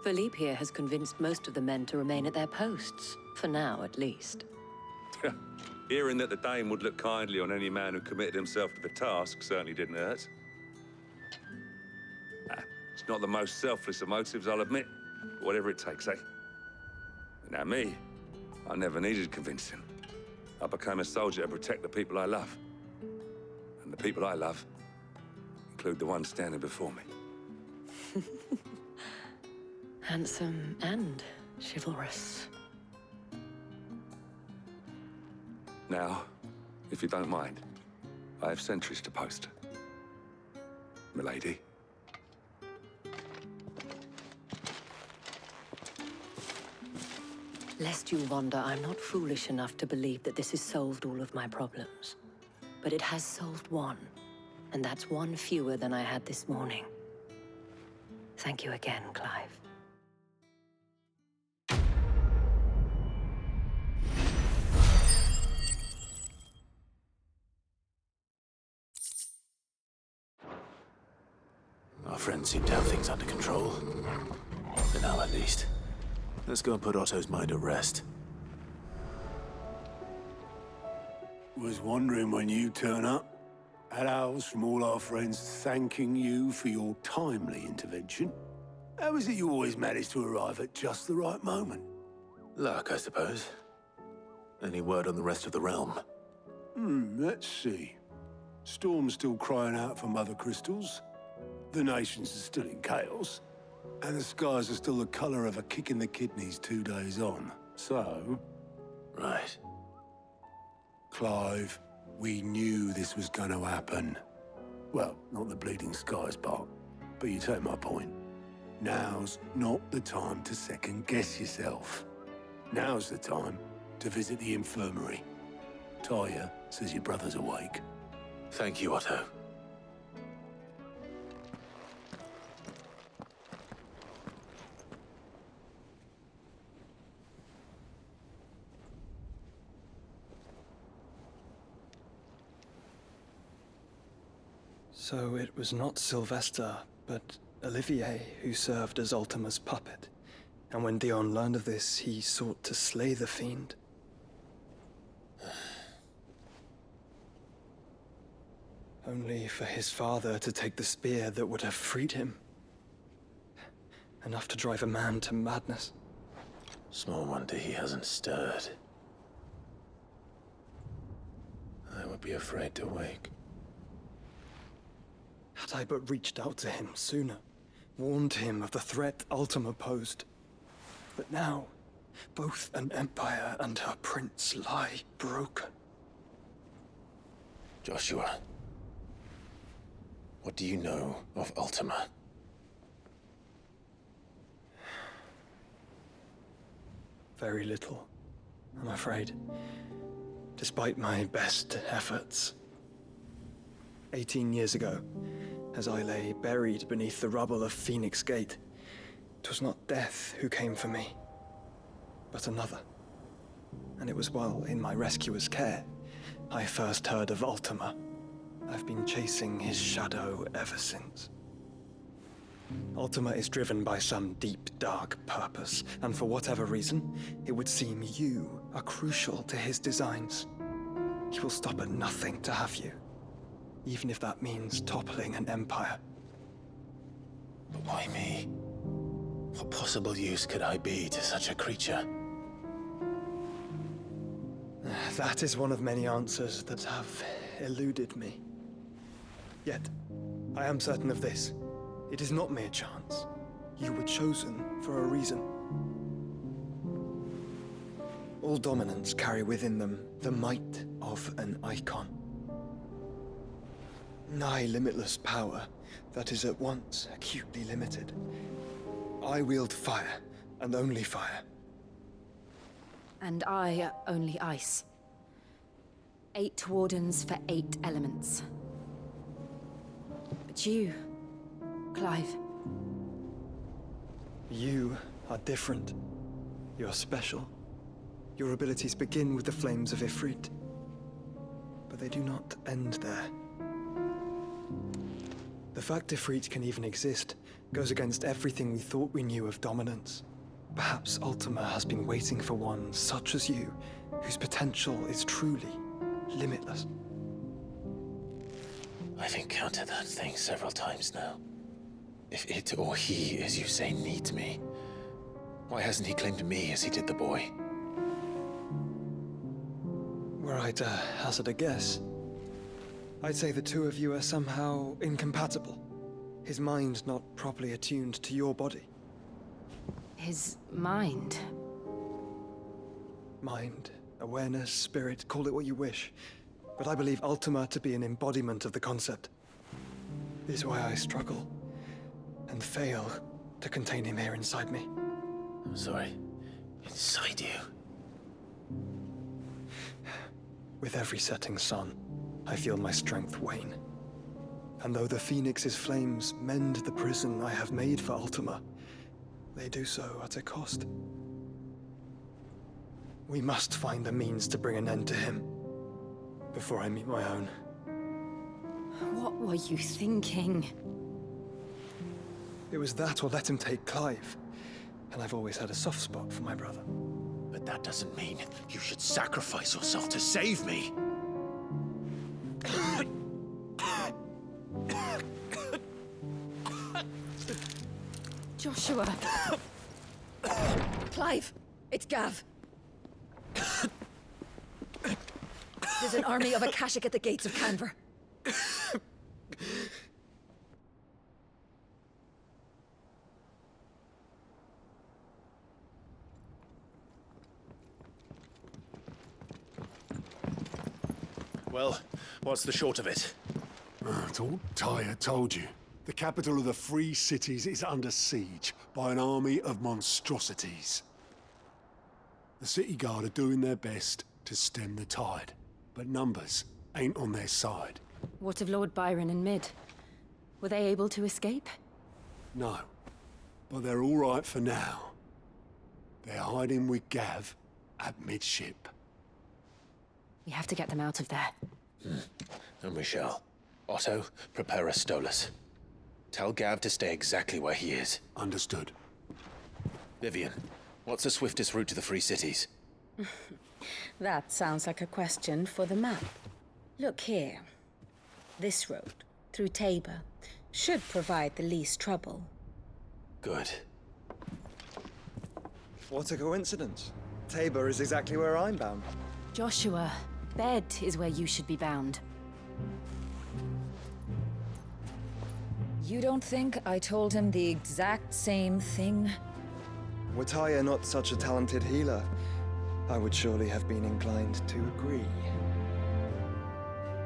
Philippe here has convinced most of the men to remain at their posts. For now, at least. Hearing that the Dane would look kindly on any man who committed himself to the task certainly didn't hurt. It's not the most selfless of motives, I'll admit. But whatever it takes, eh? Now me, I never needed convincing. I became a soldier to protect the people I love. And the people I love include the ones standing before me. Handsome and chivalrous. Now, if you don't mind, I have sentries to post. Milady. Lest you wonder, I'm not foolish enough to believe that this has solved all of my problems. But it has solved one, and that's one fewer than I had this morning. Thank you again, Clive. Our friends seem to have things under control. For now, at least. Let's go and put Otto's mind at rest. Was wondering when you turn up. Had owls from all our friends thanking you for your timely intervention. How is it you always manage to arrive at just the right moment? Luck, I suppose. Any word on the rest of the realm? Let's see. Storm's still crying out for mother crystals. The nations are still in chaos. And the skies are still the color of a kick in the kidneys 2 days on. So... Right. Clive, we knew this was going to happen. Well, not the bleeding skies part, but you take my point. Now's not the time to second-guess yourself. Now's the time to visit the infirmary. Talia says your brother's awake. Thank you, Otto. So it was not Sylvester, but Olivier who served as Ultima's puppet. And when Dion learned of this, he sought to slay the fiend. Only for his father to take the spear that would have freed him. Enough to drive a man to madness. Small wonder he hasn't stirred. I would be afraid to wake. Had I but reached out to him sooner, warned him of the threat Ultima posed. But now, both an empire and her prince lie broken. Joshua, what do you know of Ultima? Very little, I'm afraid. Despite my best efforts. 18 years ago, as I lay buried beneath the rubble of Phoenix Gate, 'twas not death who came for me, but another. And it was while in my rescuer's care, I first heard of Ultima. I've been chasing his shadow ever since. Ultima is driven by some deep, dark purpose, and for whatever reason, it would seem you are crucial to his designs. He will stop at nothing to have you, even if that means toppling an empire. But why me? What possible use could I be to such a creature? That is one of many answers that have eluded me. Yet, I am certain of this. It is not mere chance. You were chosen for a reason. All dominants carry within them the might of an icon. Nigh limitless power that is at once acutely limited. I wield fire, and only fire. And I only ice. 8 wardens for 8 elements. But you, Clive. You are different. You're special. Your abilities begin with the flames of Ifrit. But they do not end there. The fact Ifrit can even exist goes against everything we thought we knew of dominance. Perhaps Ultima has been waiting for one such as you, whose potential is truly limitless. I've encountered that thing several times now. If it or he, as you say, needs me, why hasn't he claimed me as he did the boy? Were I to hazard a guess, I'd say the two of you are somehow incompatible. His mind not properly attuned to your body. His mind? Mind, awareness, spirit, call it what you wish. But I believe Ultima to be an embodiment of the concept. This is why I struggle and fail to contain him here inside me. I'm sorry. Inside you? With every setting sun, I feel my strength wane. And though the Phoenix's flames mend the prison I have made for Ultima, they do so at a cost. We must find a means to bring an end to him before I meet my own. What were you thinking? It was that or let him take Clive. And I've always had a soft spot for my brother. But that doesn't mean you should sacrifice yourself to save me. Joshua. Clive, it's Gav. There's an army of Akashic at the gates of Canver. Well, what's the short of it? It's all Tyre told you. The capital of the Free Cities is under siege by an army of monstrosities. The City Guard are doing their best to stem the tide, but numbers ain't on their side. What of Lord Byron and Mid? Were they able to escape? No, but they're all right for now. They're hiding with Gav at midship. We have to get them out of there. And we shall. Otto, prepare a Stolas. Tell Gav to stay exactly where he is. Understood. Vivian, what's the swiftest route to the Free Cities? That sounds like a question for the map. Look here. This road, through Tabor, should provide the least trouble. Good. What a coincidence. Tabor is exactly where I'm bound. Joshua, bed is where you should be bound. You don't think I told him the exact same thing? Were Tyre not such a talented healer, I would surely have been inclined to agree.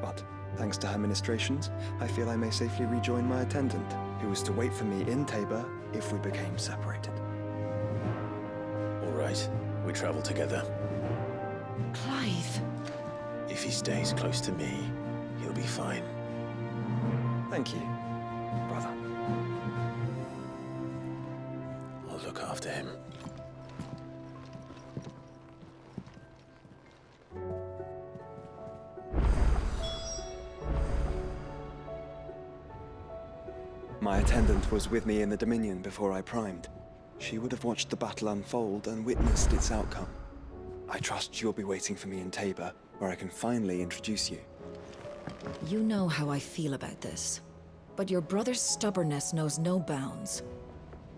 But, thanks to her ministrations, I feel I may safely rejoin my attendant, who was to wait for me in Tabor if we became separated. All right. We travel together. Clive. If he stays close to me, he'll be fine. Thank you, brother. I'll look after him. My attendant was with me in the Dominion before I primed. She would have watched the battle unfold and witnessed its outcome. I trust you'll be waiting for me in Tabor, where I can finally introduce you. You know how I feel about this, but your brother's stubbornness knows no bounds.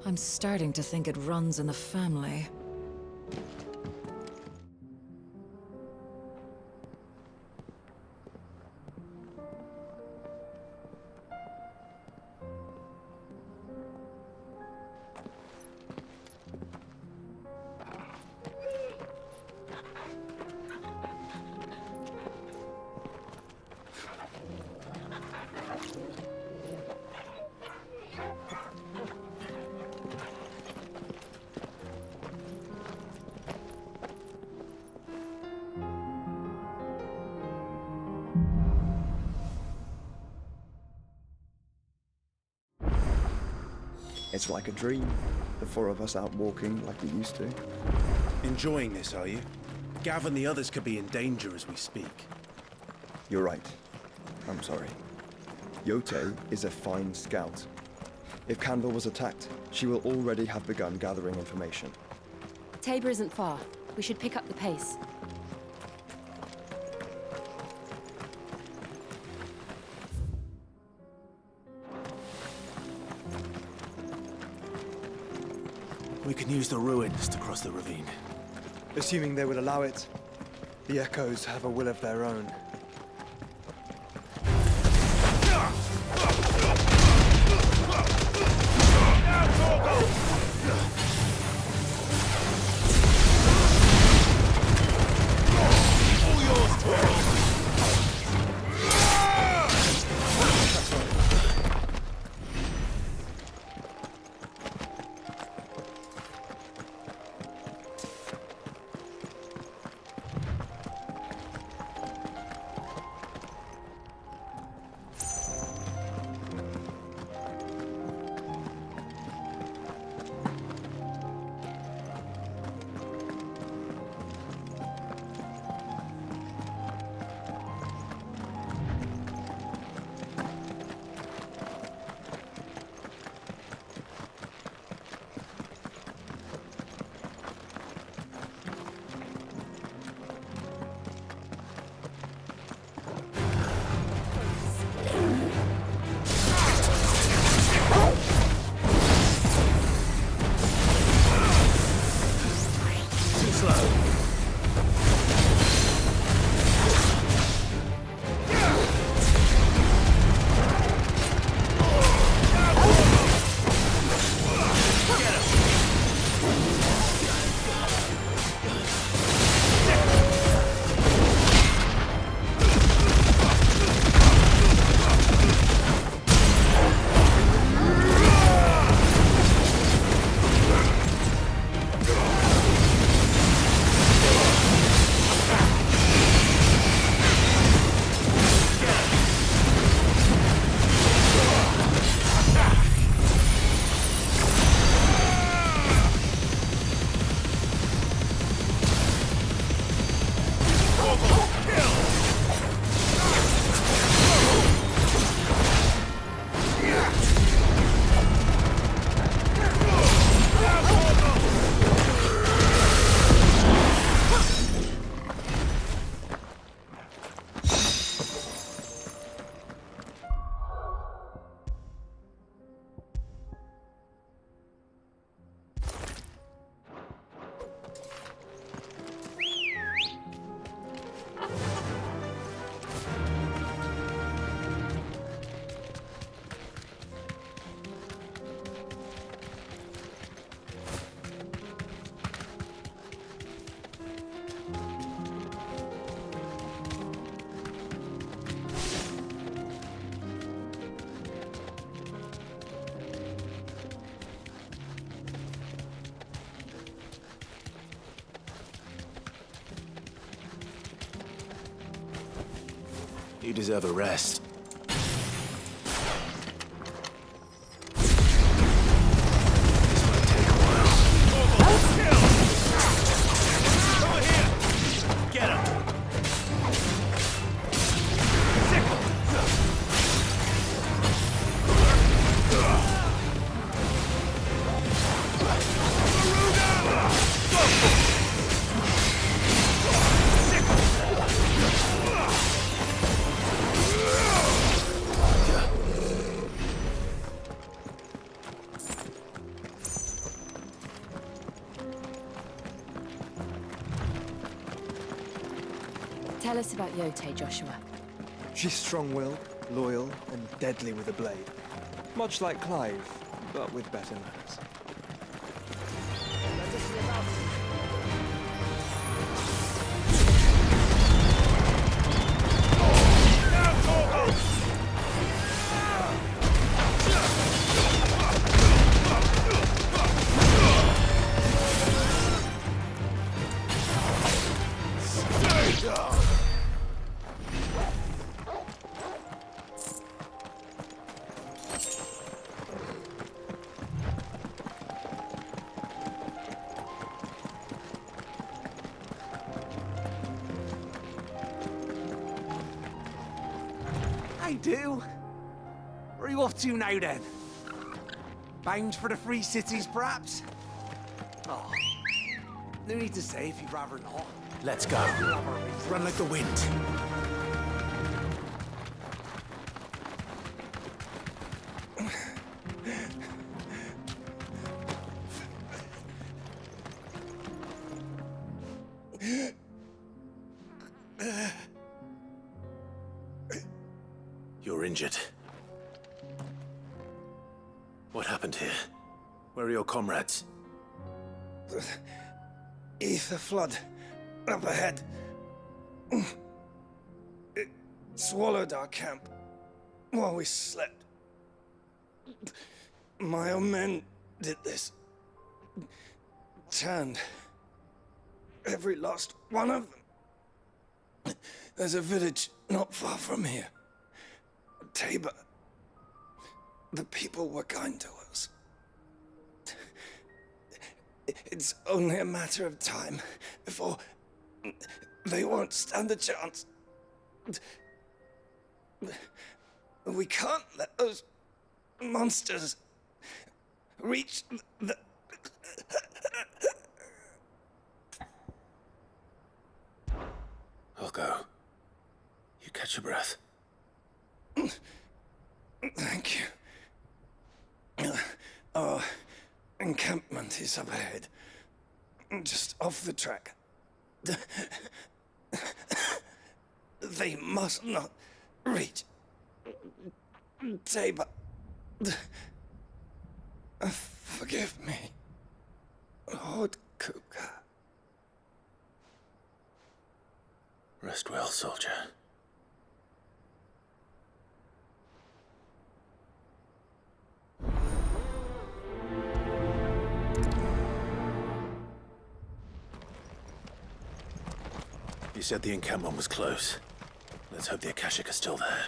I'm starting to think it runs in the family. It's like a dream. The four of us out walking like we used to. Enjoying this, are you? Gav and the others could be in danger as we speak. You're right. I'm sorry. Yote is a fine scout. If Canville was attacked, she will already have begun gathering information. Tabor isn't far. We should pick up the pace. We can use the ruins to cross the ravine. Assuming they would allow it, the Echoes have a will of their own. You deserve a rest. Tell us about Yote, Joshua. She's strong-willed, loyal, and deadly with a blade. Much like Clive, but with better manners. I do. Where are you off to now, then? Bound for the Free Cities, perhaps? Oh, no need to say if you'd rather not. Let's go. Run like the wind. You're injured. What happened here? Where are your comrades? The ether flood up ahead. It swallowed our camp while we slept. My own men did this. Turned every last one of them. There's a village not far from here. Tabor. The people were kind to us. It's only a matter of time before they won't stand a chance. We can't let those monsters reach the... I'll go. You catch your breath. Thank you. Our encampment is up ahead. Just off the track. They must not reach Tabor. Forgive me, Lord Kuka. Rest well, soldier. You said the encampment was close. Let's hope the Akashic are still there.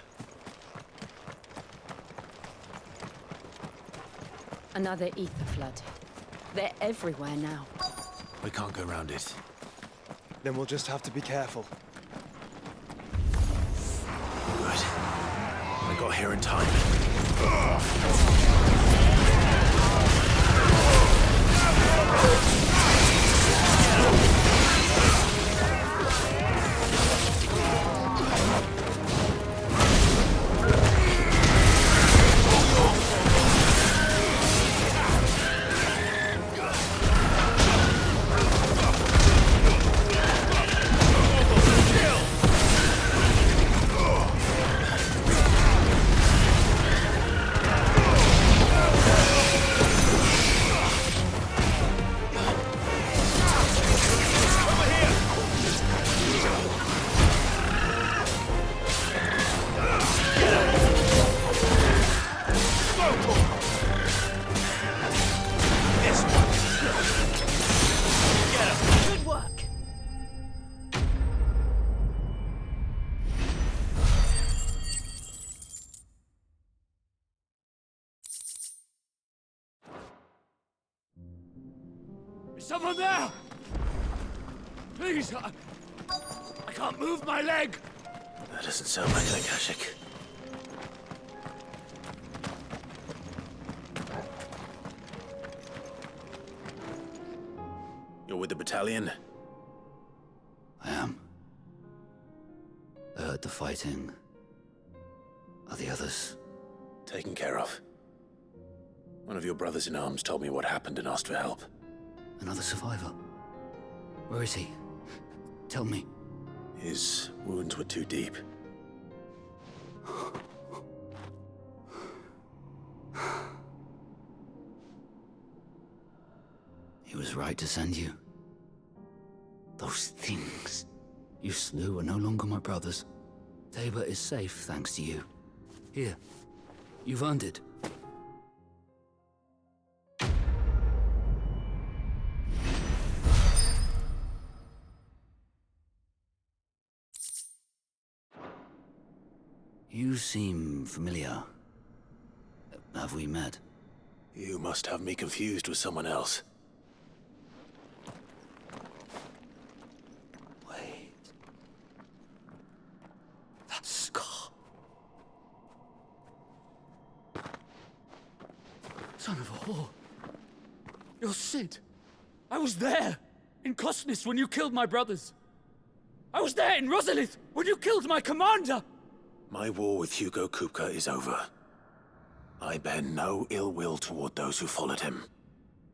Another ether flood. They're everywhere now. We can't go round it. Then we'll just have to be careful. Good. I got here in time. Is someone there? Please, I can't move my leg. That doesn't sound like an Akashic. You're with the battalion? I am. I heard the fighting. Are the others? Taken care of. One of your brothers in arms told me what happened and asked for help. Another survivor? Where is he? Tell me. His wounds were too deep. He was right to send you. Those things you slew are no longer my brothers. Tabor is safe thanks to you. Here, you've earned it. You seem familiar. Have we met? You must have me confused with someone else. Wait. That scar. Son of a whore. You're Sid. I was there in Cosnis when you killed my brothers. I was there in Rosalith when you killed my commander. My war with Hugo Kupka is over. I bear no ill will toward those who followed him.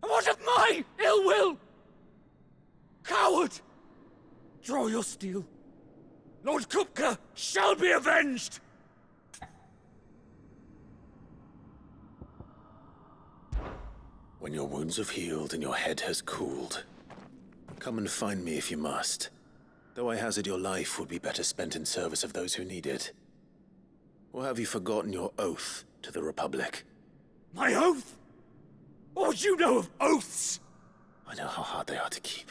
And what of my ill will? Coward! Draw your steel. Lord Kupka shall be avenged! When your wounds have healed and your head has cooled, come and find me if you must. Though I hazard your life would be better spent in service of those who need it. Or have you forgotten your oath to the Republic? My oath? What would you know of oaths? I know how hard they are to keep.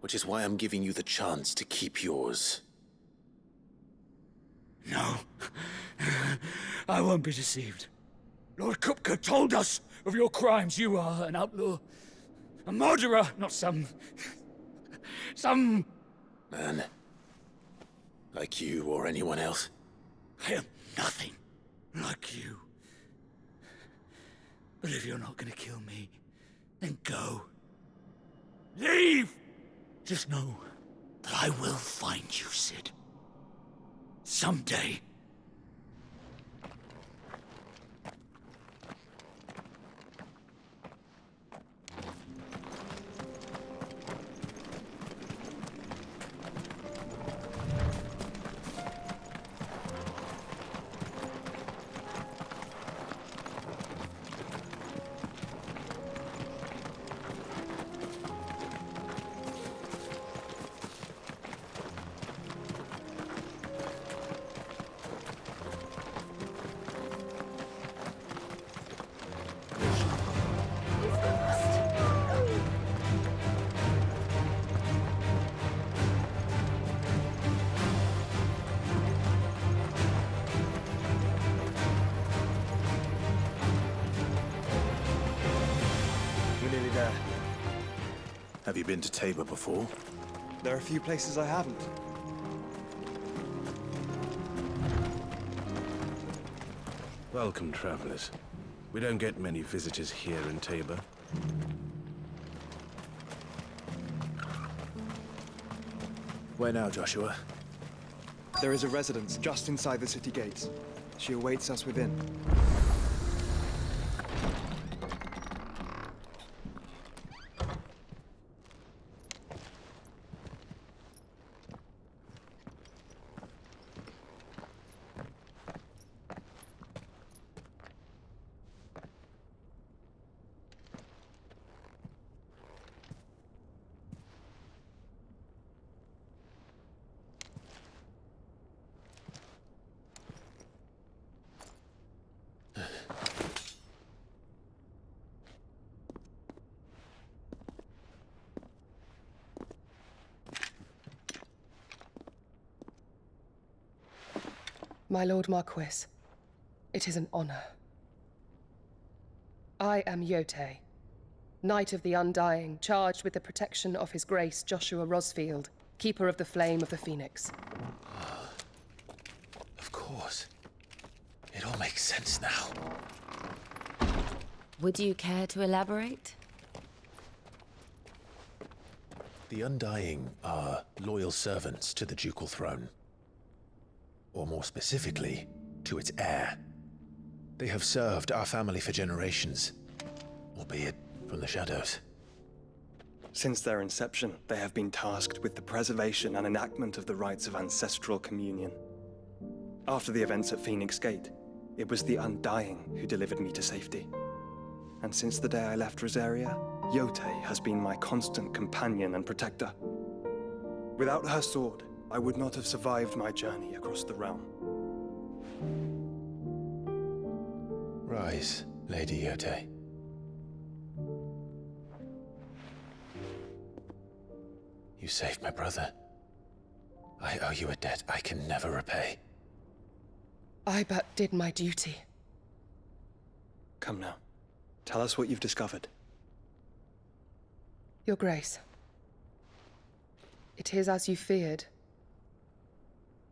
Which is why I'm giving you the chance to keep yours. No. I won't be deceived. Lord Kupka told us of your crimes. You are an outlaw. A murderer, not some man. Like you or anyone else. I am nothing like you. But if you're not gonna kill me, then go. Leave! Just know that I will find you, Sid. Someday. Have you been to Tabor before? There are a few places I haven't. Welcome, travelers. We don't get many visitors here in Tabor. Where now, Joshua? There is a residence just inside the city gates. She awaits us within. My Lord Marquis, it is an honor. I am Yote, Knight of the Undying, charged with the protection of His Grace Joshua Rosfield, Keeper of the Flame of the Phoenix. Of course. It all makes sense now. Would you care to elaborate? The Undying are loyal servants to the ducal throne. Or more specifically, to its heir. They have served our family for generations, albeit from the shadows. Since their inception, they have been tasked with the preservation and enactment of the rites of ancestral communion. After the events at Phoenix Gate, it was the Undying who delivered me to safety. And since the day I left Rosaria, Yotei has been my constant companion and protector. Without her sword, I would not have survived my journey across the realm. Rise, Lady Yotei. You saved my brother. I owe you a debt I can never repay. I but did my duty. Come now. Tell us what you've discovered. Your Grace. It is as you feared.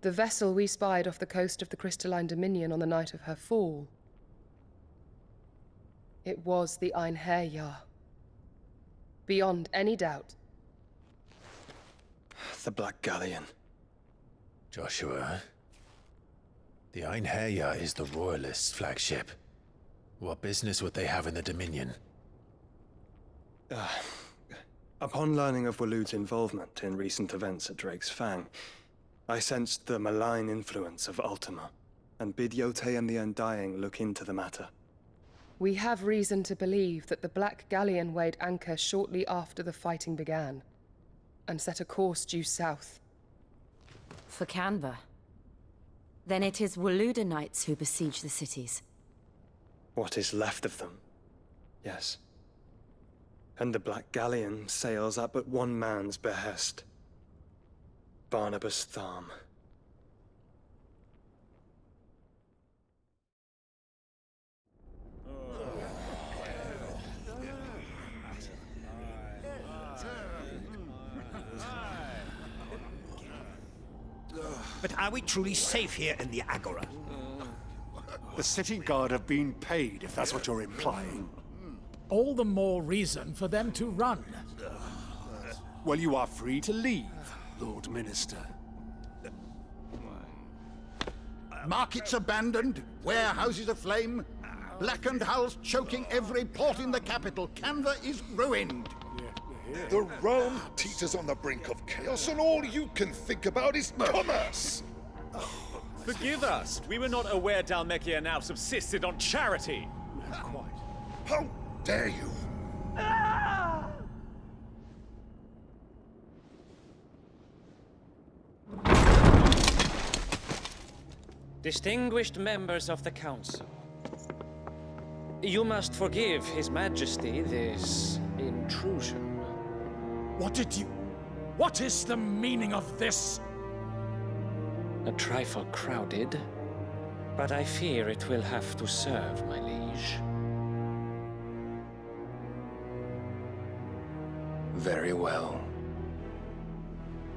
The vessel we spied off the coast of the Crystalline Dominion on the night of her fall. It was the Einherjar. Beyond any doubt. The Black Galleon. Joshua, the Einherjar is the Royalists' flagship. What business would they have in the Dominion? Upon learning of Waloed's involvement in recent events at Drake's Fang, I sensed the malign influence of Ultima, and bid Yotei and the Undying look into the matter. We have reason to believe that the Black Galleon weighed anchor shortly after the fighting began, and set a course due south. For Canva. Then it is Waloed knights who besiege the cities. What is left of them, yes. And the Black Galleon sails at but one man's behest. Barnabas Tharm. But are we truly safe here in the Agora? The city guard have been paid, if that's what you're implying. All the more reason for them to run. Well, you are free to leave, Lord Minister. Markets abandoned, warehouses aflame, blackened hulls choking every port in the capital. Canva is ruined. The realm teeters on the brink of chaos, and all you can think about is commerce! Forgive us. We were not aware Dhalmekia now subsisted on charity. How dare you? Distinguished members of the Council, you must forgive His Majesty this intrusion. What is the meaning of this? A trifle crowded, but I fear it will have to serve, my liege. Very well.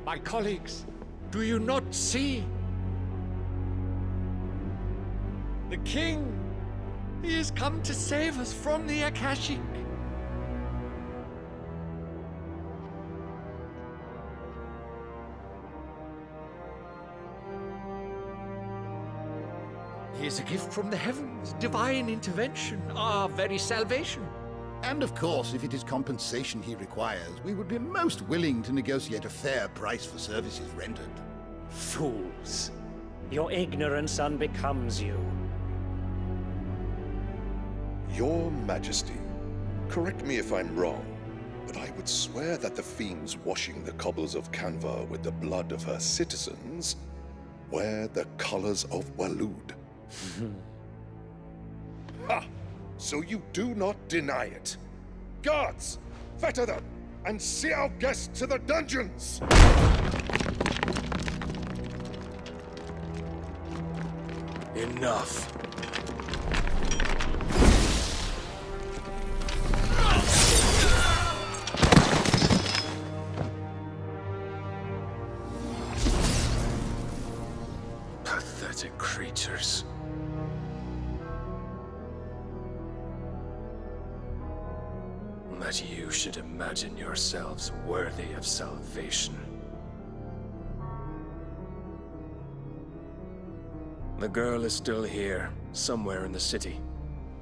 My colleagues, do you not see? The King! He has come to save us from the Akashic! He is a gift from the heavens, divine intervention, our very salvation. And of course, if it is compensation he requires, we would be most willing to negotiate a fair price for services rendered. Fools! Your ignorance unbecomes you. Your Majesty, correct me if I'm wrong, but I would swear that the fiends washing the cobbles of Canva with the blood of her citizens wear the colors of Waloed. Ha! So you do not deny it. Guards, fetter them, and see our guests to the dungeons! Enough. pathetic creatures. That you should imagine yourselves worthy of salvation. The girl is still here, somewhere in the city,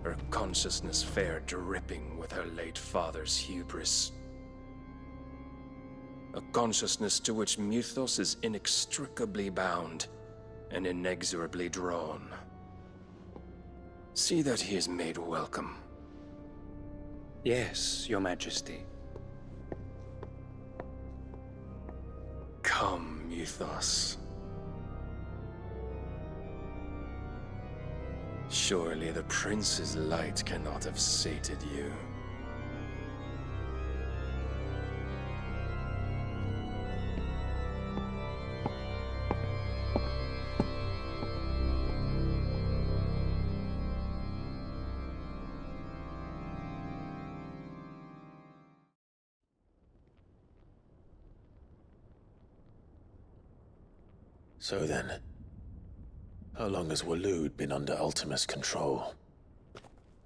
her consciousness fair dripping with her late father's hubris. A consciousness to which Mythos is inextricably bound and inexorably drawn. See that he is made welcome. Yes, Your Majesty. Come, Mythos. Surely the prince's light cannot have sated you. So then, how long has Waloed been under Ultima's control?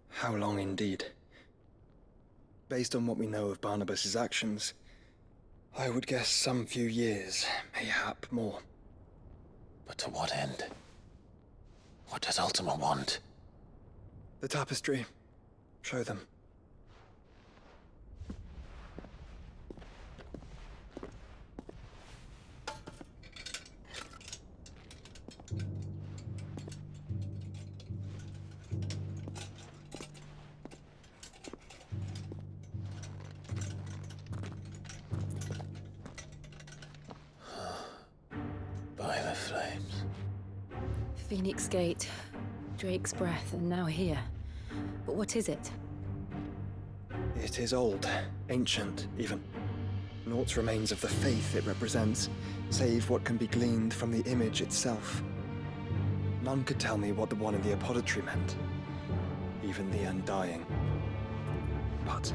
How long indeed? Based on what we know of Barnabas's actions, I would guess some few years, mayhap more. But to what end? What does Ultima want? The tapestry. Show them. By the flames. Phoenix Gate, Drake's Breath, and now here. But what is it? It is old, ancient, even. Naught remains of the faith it represents, save what can be gleaned from the image itself. None could tell me what the one in the apothecary meant, even the Undying. But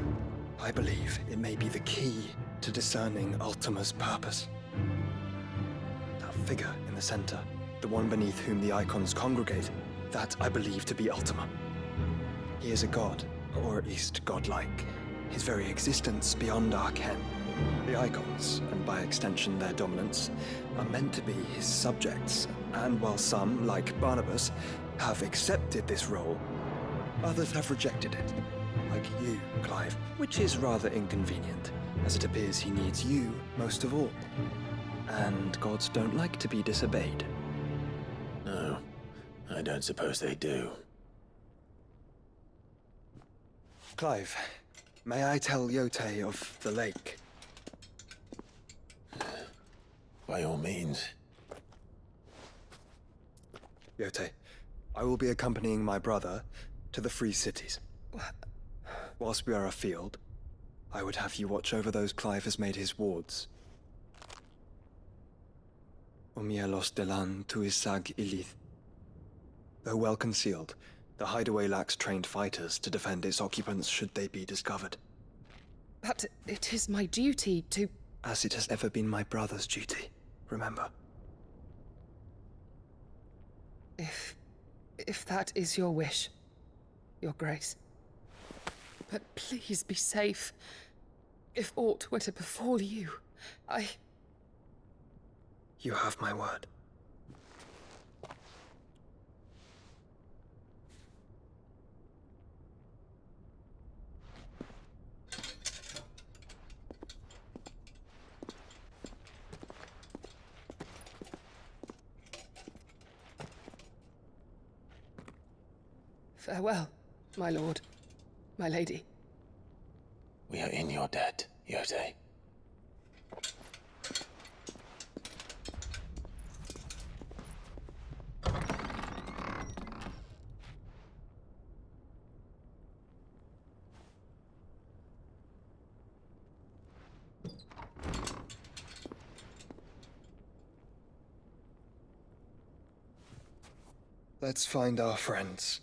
I believe it may be the key to discerning Ultima's purpose. That figure in the center, the one beneath whom the icons congregate, that I believe to be Ultima. He is a god, or at least godlike. His very existence beyond our ken. The icons, and by extension their dominance, are meant to be his subjects, and while some, like Barnabas, have accepted this role, others have rejected it. Like you, Clive, which is rather inconvenient, as it appears he needs you most of all. And gods don't like to be disobeyed. No, I don't suppose they do. Clive, may I tell Yote of the lake? By all means. Yote, I will be accompanying my brother to the Free Cities. Whilst we are afield, I would have you watch over those Clive has made his wards. Umielos delan tuisag ilith. Though well concealed, the hideaway lacks trained fighters to defend its occupants should they be discovered. But it is my duty to... As it has ever been my brother's duty, remember. If that is your wish, Your Grace. But please be safe. If aught were to befall you, You have my word. Farewell, my lord, my lady. We are in your debt, Yote. Let's find our friends.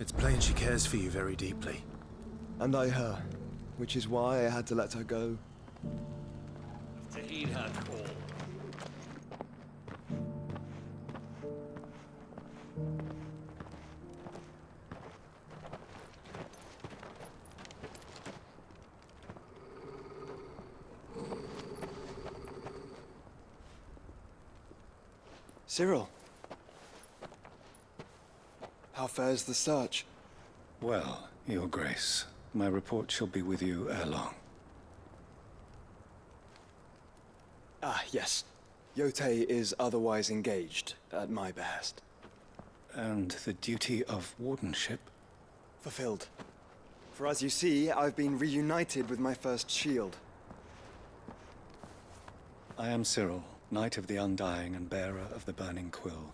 It's plain she cares for you very deeply. And I her, which is why I had to let her go. To heed her call. Cyril. How fares the search? Well, Your Grace, my report shall be with you ere long. Ah, yes. Yotei is otherwise engaged, at my behest. And the duty of wardenship? Fulfilled. For as you see, I've been reunited with my first shield. I am Cyril, Knight of the Undying and bearer of the Burning Quill,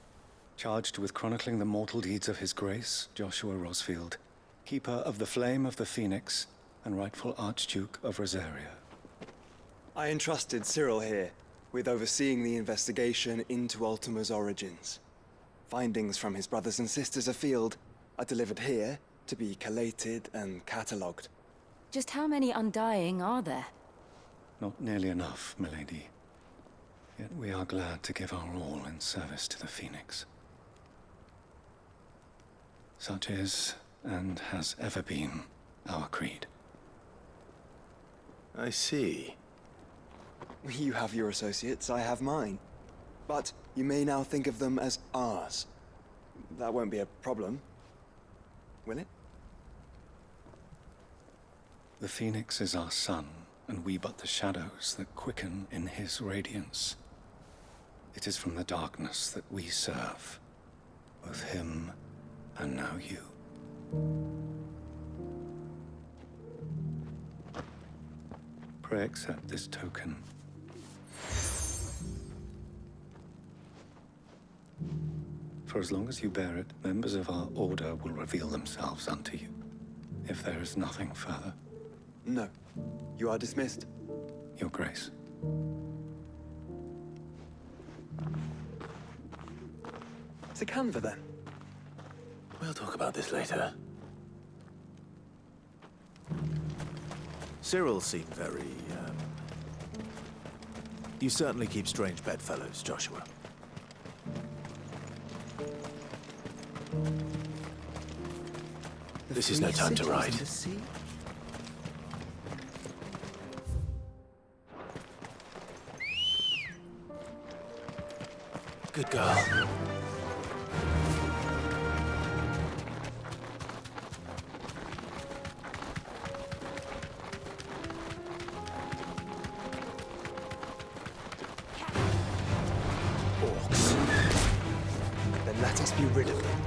charged with chronicling the mortal deeds of His Grace, Joshua Rosfield, Keeper of the Flame of the Phoenix, and rightful Archduke of Rosaria. I entrusted Cyril here with overseeing the investigation into Ultima's origins. Findings from his brothers and sisters afield are delivered here to be collated and catalogued. Just how many Undying are there? Not nearly enough, milady. Yet we are glad to give our all in service to the Phoenix. Such is, and has ever been, our creed. I see. You have your associates, I have mine. But you may now think of them as ours. That won't be a problem, will it? The Phoenix is our sun, and we but the shadows that quicken in his radiance. It is from the darkness that we serve, both him and now you. Pray accept this token. For as long as you bear it, members of our order will reveal themselves unto you, if there is nothing further. No. You are dismissed. Your Grace. To Canva, then. We'll talk about this later. Cyril seemed very, You certainly keep strange bedfellows, Joshua. This is no time to ride. Good girl. Orcs. Then let us be rid of them.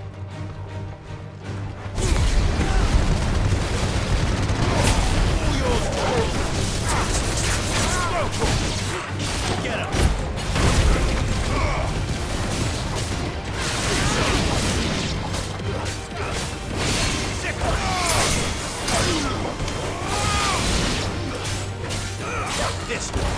Get him! This one.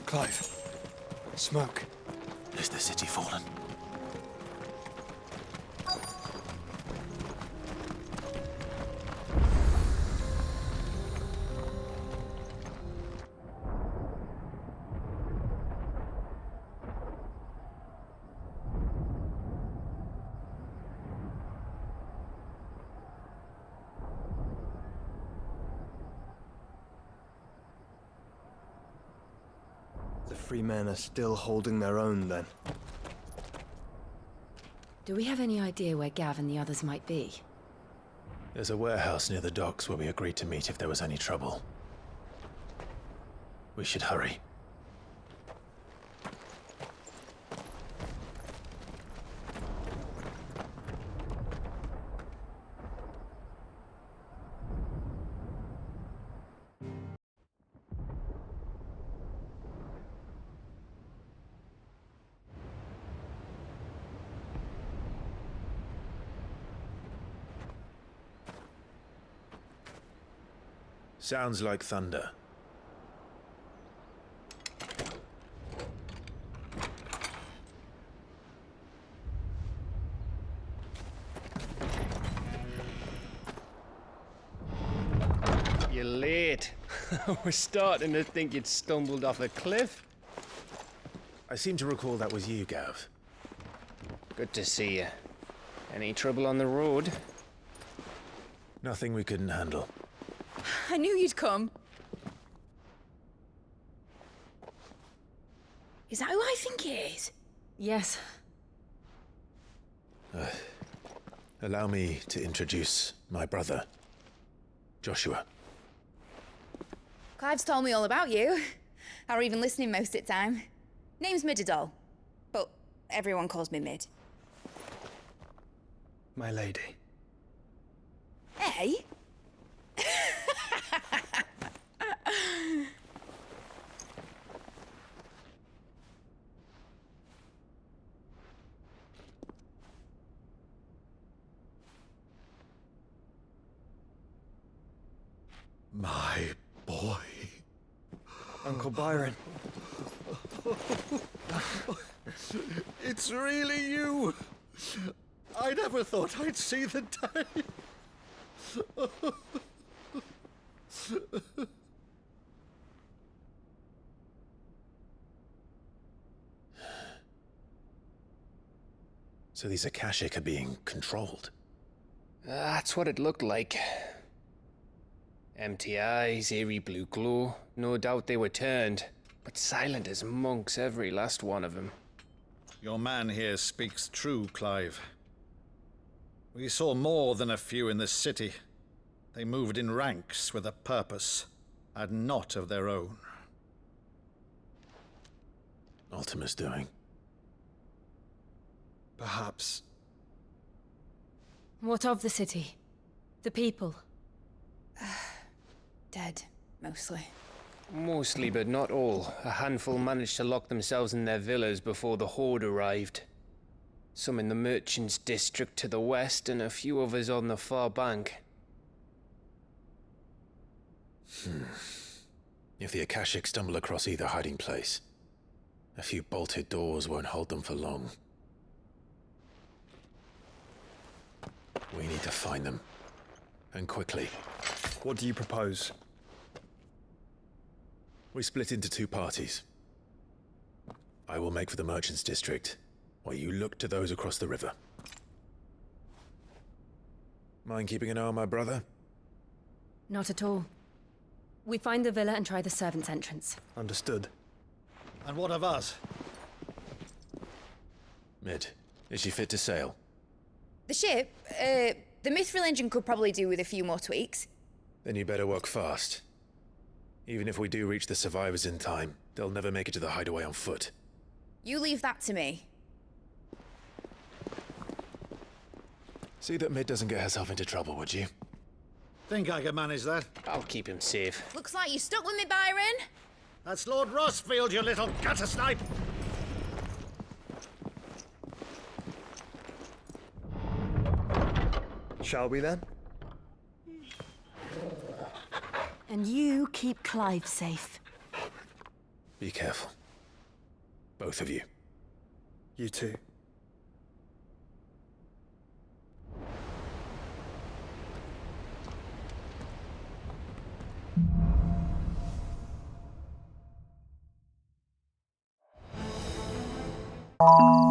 Clive. Smoke. Is the city fallen? The free men are still holding their own, then. Do we have any idea where Gav and the others might be? There's a warehouse near the docks where we agreed to meet if there was any trouble. We should hurry. Sounds like thunder. You're late. We're starting to think you'd stumbled off a cliff. I seem to recall that was you, Gav. Good to see you. Any trouble on the road? Nothing we couldn't handle. I knew you'd come. Is that who I think it is? Yes. Allow me to introduce my brother, Joshua. Clive's told me all about you. Or even listening most of the time. Name's Midadol, but everyone calls me Mid. My lady. Hey? My boy. Uncle Byron. It's really you. I never thought I'd see the day. So these Akashic are being controlled? That's what it looked like. Empty eyes, eerie blue glow. No doubt they were turned, but silent as monks, every last one of them. Your man here speaks true, Clive. We saw more than a few in this city. They moved in ranks with a purpose, and not of their own. Ultima's doing. Perhaps. What of the city? The people? Dead, mostly. Mostly, but not all. A handful managed to lock themselves in their villas before the Horde arrived. Some in the Merchants' District to the west, and a few others on the far bank. If the Akashic stumble across either hiding place, a few bolted doors won't hold them for long. We need to find them. And quickly. What do you propose? We split into two parties. I will make for the Merchants' District, while you look to those across the river. Mind keeping an eye on my brother? Not at all. We find the villa and try the servants' entrance. Understood. And what of us? Mid, is she fit to sail? The ship, the Mithril engine could probably do with a few more tweaks. Then you better work fast. Even if we do reach the survivors in time, they'll never make it to the hideaway on foot. You leave that to me. See that Mid doesn't get herself into trouble, would you? Think I can manage that? I'll keep him safe. Looks like you stuck with me, Byron. That's Lord Rossfield, you little gutter snipe! Shall we then? And you keep Clive safe. Be careful. Both of you. You too. You